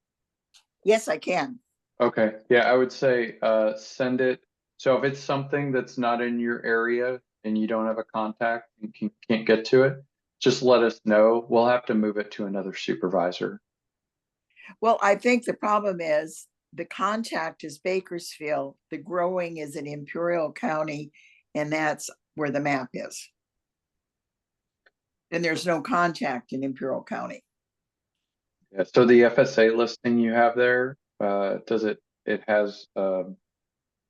S6: Yes, I can.
S1: Okay, yeah, I would say send it. So if it's something that's not in your area and you don't have a contact and can't get to it, just let us know. We'll have to move it to another supervisor.
S6: Well, I think the problem is the contact is Bakersfield, the growing is in Imperial County, and that's where the map is. And there's no contact in Imperial County.
S1: Yeah, so the FSA listing you have there, it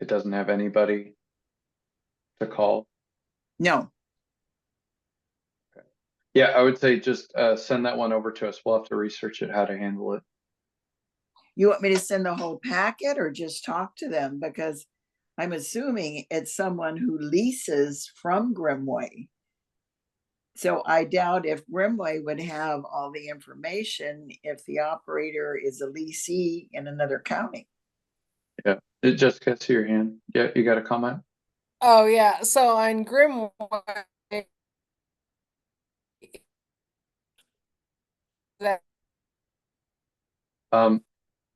S1: doesn't have anybody to call?
S6: No.
S1: Okay. Yeah, I would say just send that one over to us. We'll have to research it, how to handle it.
S6: You want me to send the whole packet or just talk to them? Because I'm assuming it's someone who leases from Grimway. So I doubt if Grimway would have all the information if the operator is a leasee in another county.
S1: Yeah, it just gets to your hand. Yeah, you got a comment?
S4: Oh, yeah, so on Grimway, that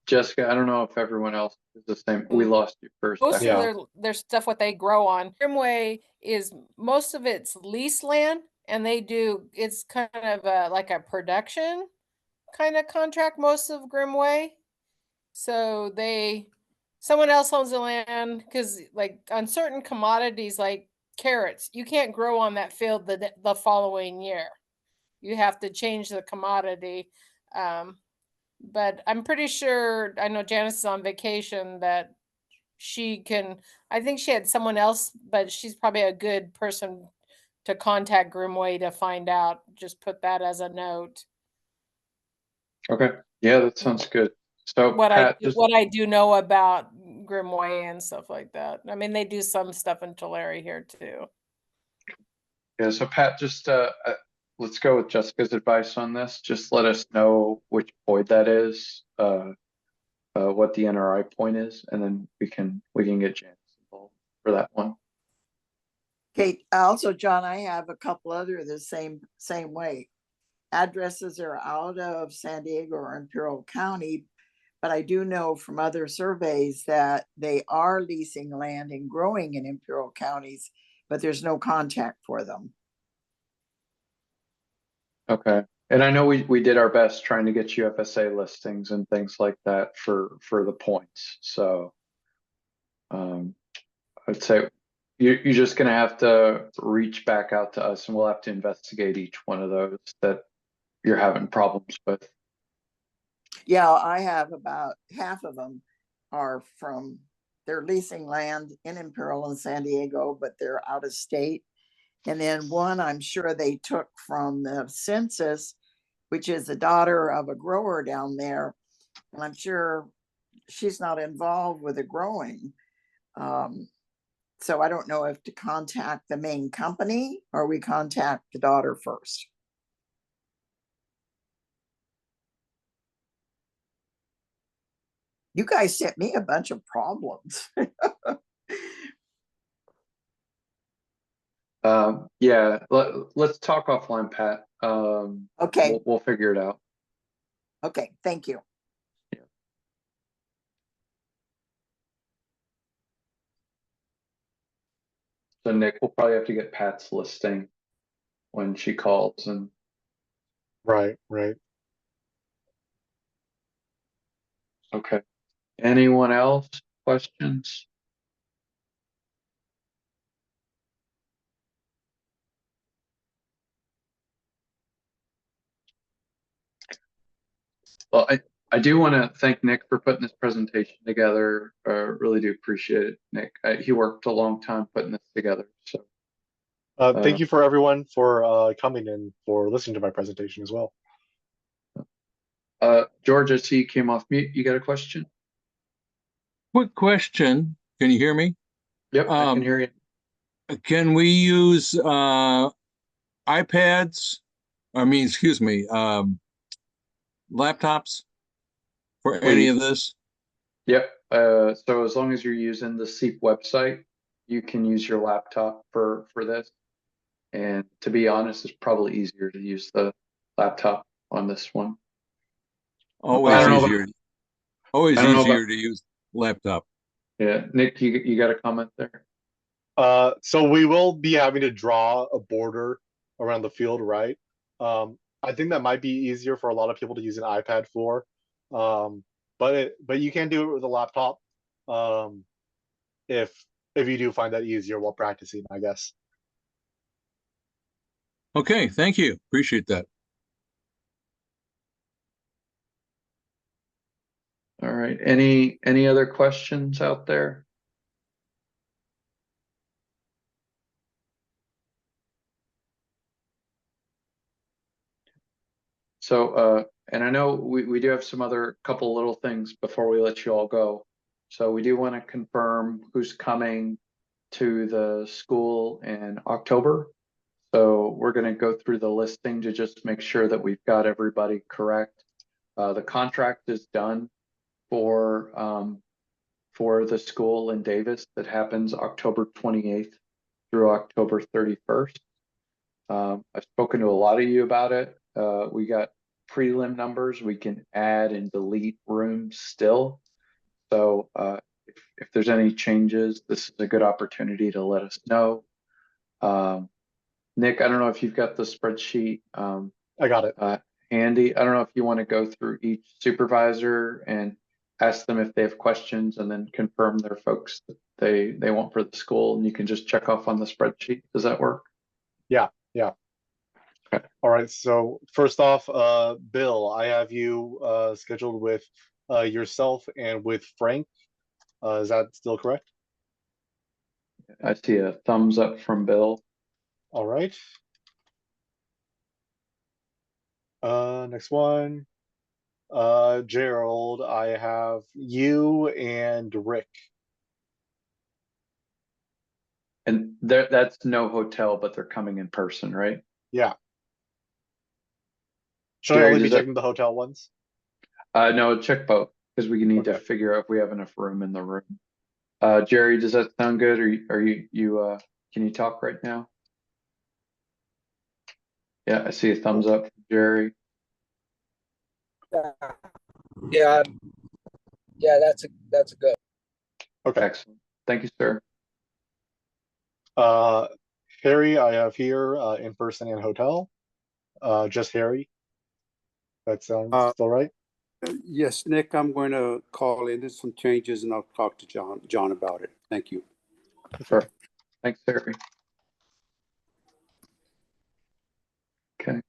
S1: Jessica, I don't know if everyone else is the same. We lost you first.
S4: most
S2: Yeah.
S4: of their stuff, what they grow on. Grimway is, most of it's lease land, and they do, it's kind of like a production kind of contract, most of Grimway. So someone else owns the land, because like on certain commodities like carrots, you can't grow on that field the following year. You have to change the commodity. But I'm pretty sure, I know Janice is on vacation, that she can, I think she had someone else, but she's probably a good person to contact Grimway to find out. Just put that as a note.
S1: Okay, yeah, that sounds good. So Pat, just
S4: What I do know about Grimway and stuff like that. I mean, they do some stuff in Tulare here too.
S1: yeah, so Pat, just let's go with Jessica's advice on this. Just let us know which point that is, what the NRI point is, and then we can get Janice involved for that one.
S6: Okay, also, John, I have a couple other the same way. Addresses are out of San Diego or Imperial County, but I do know from other surveys that they are leasing land and growing in Imperial counties, but there's no contact for them.
S1: Okay, and I know we did our best trying to get UFSA listings and things like that for the points. So I'd say you're just gonna have to reach back out to us, and we'll have to investigate each one of those that you're having problems with.
S6: Yeah, I have about half of them are from, they're leasing land in Imperial and San Diego, but they're out of state. And then one I'm sure they took from the census, which is the daughter of a grower down there. And I'm sure she's not involved with the growing. So I don't know if to contact the main company or we contact the daughter first. You guys sent me a bunch of problems.
S1: Yeah, let's talk offline, Pat.
S6: Okay.
S1: We'll figure it out.
S6: Okay, thank you.
S1: So Nick, we'll probably have to get Pat's listing when she calls. And
S2: Right.
S1: okay, anyone else questions? Well, I do want to thank Nick for putting this presentation together. Really do appreciate it, Nick. He worked a long time putting this together. So
S2: Thank you for everyone for coming and for listening to my presentation as well.
S1: George, I see you came off mute. You got a question?
S7: Quick question. Can you hear me?
S1: Yep, I can hear you.
S7: Can we use iPads? Excuse me, laptops for any of this?
S1: Yep. So as long as you're using the CEAP website, you can use your laptop for this. And to be honest, it's probably easier to use the laptop on this one.
S7: Always easier. Always
S1: I don't know
S7: easier to use laptop.
S1: Yeah, Nick, you got a comment there?
S2: So we will be having to draw a border around the field, right? I think that might be easier for a lot of people to use an iPad for. But you can do it with a laptop. If you do find that easier while practicing, I guess.
S7: Okay, thank you. Appreciate that.
S1: All right. Any other questions out there? So, and I know we do have some other couple little things before we let you all go. So we do want to confirm who's coming to the school in October. So we're going to go through the listing to just make sure that we've got everybody correct. The contract is done for the school in Davis that happens October 28th through October 31st. I've spoken to a lot of you about it. We got prelim numbers. We can add and delete rooms still. So if there's any changes, this is a good opportunity to let us know. Nick, I don't know if you've got the spreadsheet
S2: I got it.
S1: handy. I don't know if you want to go through each supervisor and ask them if they have questions and then confirm their folks that they want for the school, and you can just check off on the spreadsheet. Does that work?
S2: Yeah. Okay. All right. So first off, Bill, I have you scheduled with yourself and with Frank. Is that still correct?
S1: I see a thumbs up from Bill.
S2: All right. Next one. Gerald, I have you and Rick.
S1: And that's no hotel, but they're coming in person, right?
S2: Yeah. Should I
S1: Jerry,
S2: only be
S1: does that-
S2: checking the hotel ones?
S1: No, check both because we need to
S2: Okay.
S1: figure out if we have enough room in the room. Jerry, does that sound good? Are you can you talk right now? Yeah, I see a thumbs up from Jerry.
S3: Yeah, that's a good.
S2: Okay.
S1: Excellent. Thank you, sir.
S2: Harry, I have here in person and hotel. Just Harry. That sounds still right?
S8: Yes, Nick, I'm going to call in. There's some changes and I'll talk to John about it. Thank you.
S1: Sure. Thanks, Harry. Okay.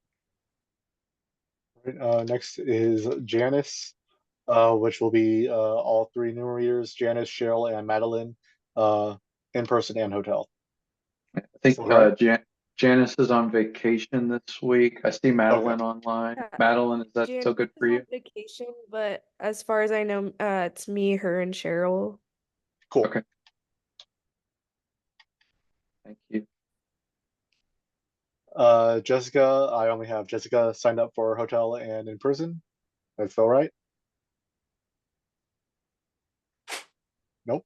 S2: Right, next is Janice, which will be all three numerators, Janice, Cheryl, and Madeline, in person and hotel.
S1: I think
S2: Still right?
S1: Janice is on vacation this week. I see Madeline online.
S9: Yeah.
S1: Madeline, is that
S9: Jan
S1: still good
S9: is
S1: for
S9: on
S1: you?
S9: vacation, but as far as I know, it's me, her, and Cheryl.
S2: Cool.
S1: Okay. Thank you.
S2: Jessica, I only have Jessica signed up for hotel and in person. That's still right? Nope.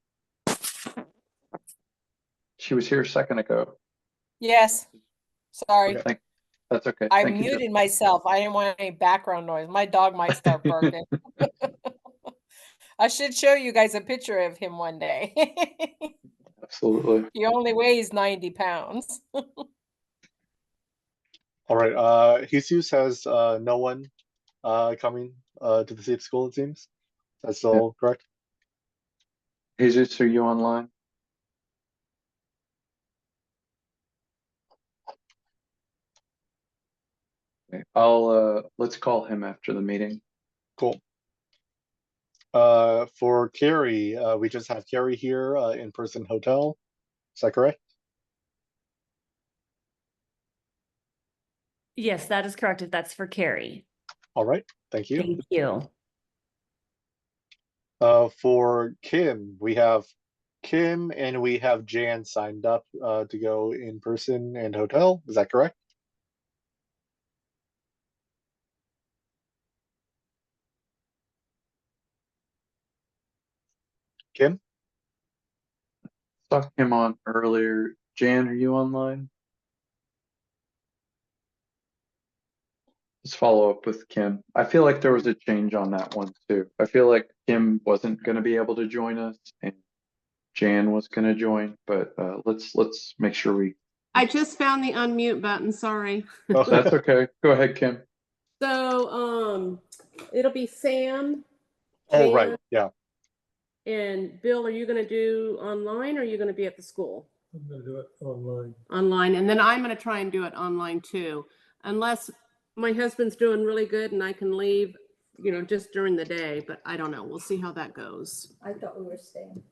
S1: She was here a second ago.
S4: Yes, sorry.
S2: Okay.
S1: That's okay.
S4: I
S1: Thank you, Jessica.
S4: muted myself. I didn't want any background noise. My dog might start barking. I should show you guys a picture of him one day.
S1: Absolutely.
S4: He only weighs 90 pounds.
S2: All right. Jesus has no one coming to the CEAP school, it seems. That's still correct?
S1: Jesus, are you online? Okay. Let's call him after the meeting.
S2: Cool. For Carrie, we just have Carrie here, in-person hotel. Is that correct?
S10: Yes, that is correct. If that's for Carrie.
S2: All right, thank you.
S10: Thank you.
S2: For Kim, we have Kim and we have Jan signed up to go in person and hotel. Is that correct? Kim?
S1: Saw him on earlier. Jan, are you online? Let's follow up with Kim. I feel like there was a change on that one too. I feel like Kim wasn't going to be able to join us and Jan was going to join, but let's make sure we.
S11: I just found the unmute button, sorry.
S2: Oh,
S1: That's okay. Go ahead, Kim.
S11: So, it'll be Sam.
S2: oh, right.
S11: Jan,
S2: Yeah.
S11: And Bill, are you gonna do online or are you gonna be at the school?
S3: I'm gonna do it online.
S11: Online, and then I'm gonna try and do it online too. Unless my husband's doing really good and I can leave, just during the day, but I don't know. We'll see how that goes.
S12: I thought we were staying.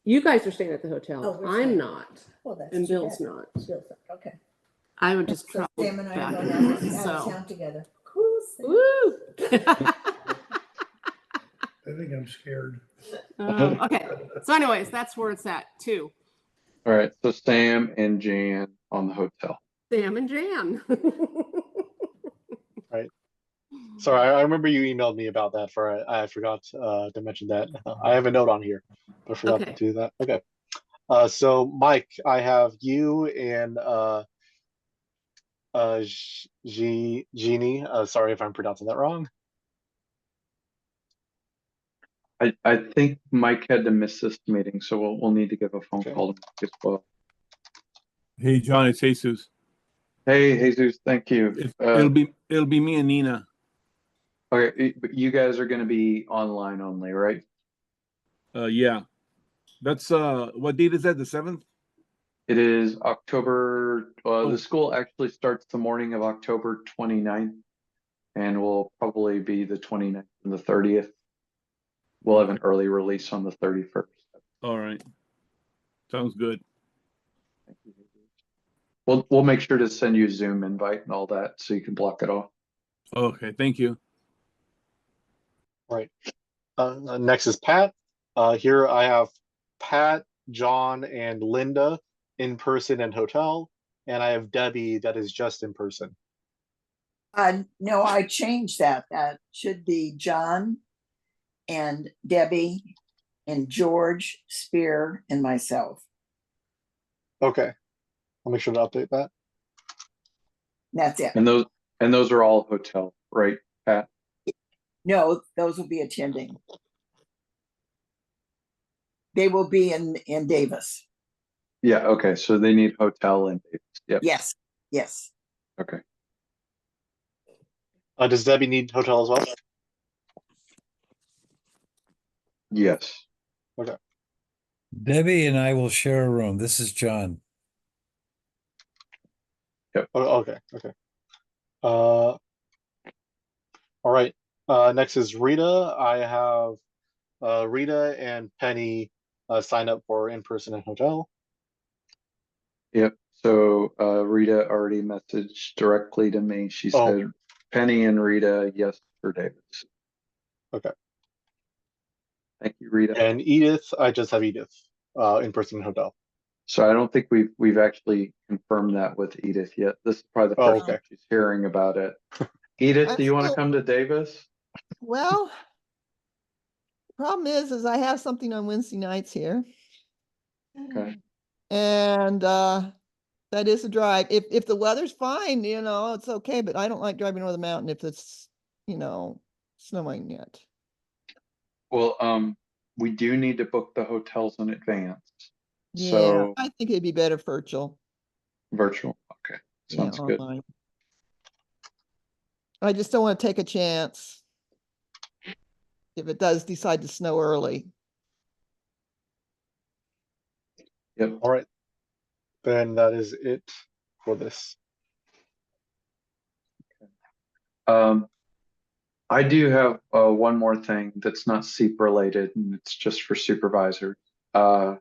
S11: You guys are staying at the hotel.
S12: Oh, we're
S11: I'm
S12: staying.
S11: not,
S12: Well, that's.
S11: and
S12: too
S11: Bill's
S12: bad.
S11: not.
S12: Bill's not, okay.
S11: I would just
S12: So
S11: travel
S12: Sam and I are
S11: back
S12: going
S11: and
S12: out
S11: forth,
S12: of
S11: so.
S12: town together. Cool. Sam.
S11: Woo!
S3: I think I'm
S12: I'm scared.
S11: Okay, so anyways, that's where it's at too.
S1: All right, so Sam and Jan on the hotel.
S11: Sam and Jan.
S2: Right. Sorry, I remember you emailed me about that. I forgot to mention that. I have a note on here, but I forgot
S11: Okay.
S2: to do that. Okay. So Mike, I have you and Jeannie. Sorry if I'm pronouncing that wrong.
S1: I think Mike had to miss this meeting, so we'll need to give a phone call to Mike as well.
S7: Hey, John, it's Jesus.
S1: Hey, Jesus, thank you.
S7: It'll be me and Nina.
S1: Okay, but you guys are going to be online only, right?
S7: Yeah. That's what date is that? The 7th?
S1: It is October.
S7: Oh.
S1: The school actually starts the morning of October 29th, and will probably be the 29th and the 30th. We'll have an early release on the 31st.
S7: All right. Sounds good.
S1: Thank you. We'll make sure to send you a Zoom invite and all that so you can block it off.
S7: Okay, thank you.
S2: Right. Next is Pat. Here I have Pat, John, and Linda in person and hotel, and I have Debbie that is just in person.
S6: No, I changed that. That should be John and Debbie and George, Spear, and myself.
S2: Okay. I'll make sure to update that.
S6: That's it.
S1: And those are all hotel, right, Pat?
S6: No, those will be attending. They will be in Davis.
S1: Yeah, okay. So they need hotel and yep.
S6: Yes, yes.
S1: Okay.
S2: Does Debbie need hotel as well?
S1: Yes.
S2: Okay.
S12: Debbie and I will share a room. This is John.
S1: Yep.
S2: Oh, okay. Okay. All right. Next is Rita. I have Rita and Penny sign up for in-person and hotel.
S1: Yep. So Rita already messaged directly to me. She
S2: Oh.
S1: said Penny and Rita, yes for Davis.
S2: Okay.
S1: Thank you, Rita.
S2: And Edith, I just have Edith in-person and hotel.
S1: So I don't think we've actually confirmed that with Edith yet. This is probably the
S2: Oh,
S1: first
S2: okay.
S1: time she's hearing about it. Edith, do you want to come to Davis?
S5: Well, problem is I have something on Wednesday nights here.
S1: Okay.
S5: And that is a drive. If the weather's fine, it's okay, but I don't like driving over the mountain if it's, snowing yet.
S1: Well, we do need to book the hotels in advance.
S5: Yeah,
S1: So
S5: I think it'd be better virtual.
S1: virtual. Okay. Sounds good.
S5: Online. I just don't want to take a chance if it does decide to snow early.
S1: Yep.
S2: All right. Then that is it for this.
S1: I do have one more thing that's not CEAP related, and it's just for supervisors. I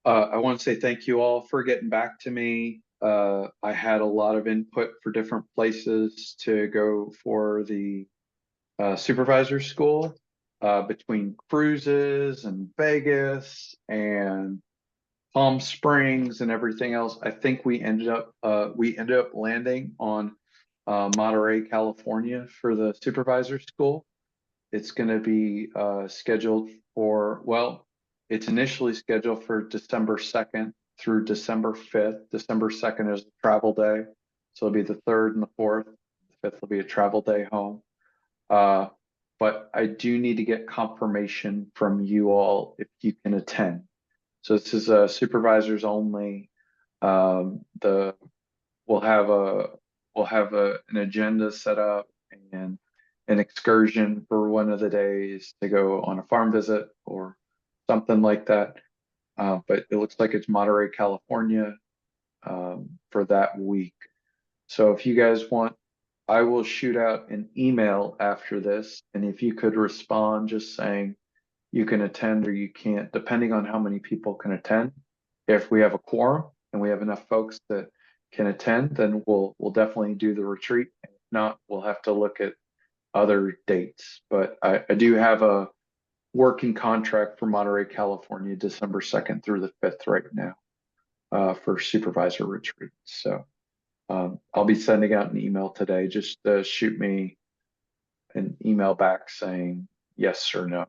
S1: want to say thank you all for getting back to me. I had a lot of input for different places to go for the supervisor school, between cruises and Vegas and Palm Springs and everything else. I think we ended up landing on Monterey, California for the supervisor school. It's going to be scheduled for, well, it's initially scheduled for December 2nd through December 5th. December 2nd is a travel day. So it'll be the 3rd and the 4th. The 5th will be a travel day home. But I do need to get confirmation from you all if you can attend. So this is supervisors only. We'll have an agenda set up and an excursion for one of the days to go on a farm visit or something like that. But it looks like it's Monterey, California, for that week. So if you guys want, I will shoot out an email after this, and if you could respond just saying you can attend or you can't, depending on how many people can attend. If we have a quorum and we have enough folks that can attend, then we'll definitely do the retreat. If not, we'll have to look at other dates, but I do have a working contract for Monterey, California, December 2nd through the 5th right now, for supervisor retreat. So I'll be sending out an email today. Just shoot me an email back saying yes or no,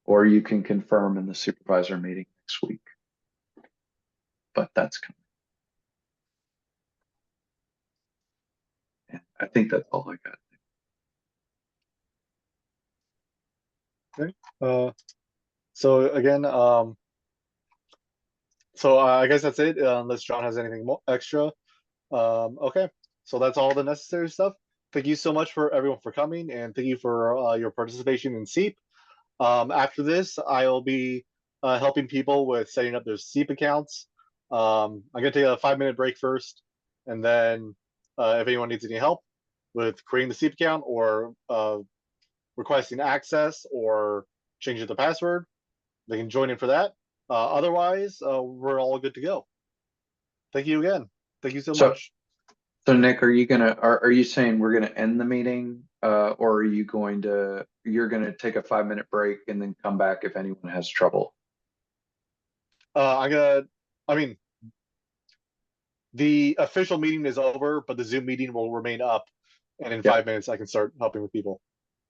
S1: or you can confirm in the supervisor meeting next week. But that's coming. And I think that's all I got.
S2: So again, I guess that's it, unless John has anything more extra. Okay, so that's all the necessary stuff. Thank you so much for everyone for coming, and thank you for your participation in CEAP. After this, I'll be helping people with setting up their CEAP accounts. I'm gonna take a 5-minute break first, and then if anyone needs any help with creating the CEAP account or requesting access or changing the password, they can join in for that. Otherwise, we're all good to go. Thank you again. Thank you so much.
S1: So Nick, are you saying we're gonna end the meeting, or are you you're gonna take a 5-minute break and then come back if anyone has trouble?
S2: I mean, the official meeting is over, but the Zoom meeting will remain up, and in 5 minutes I can start helping with people.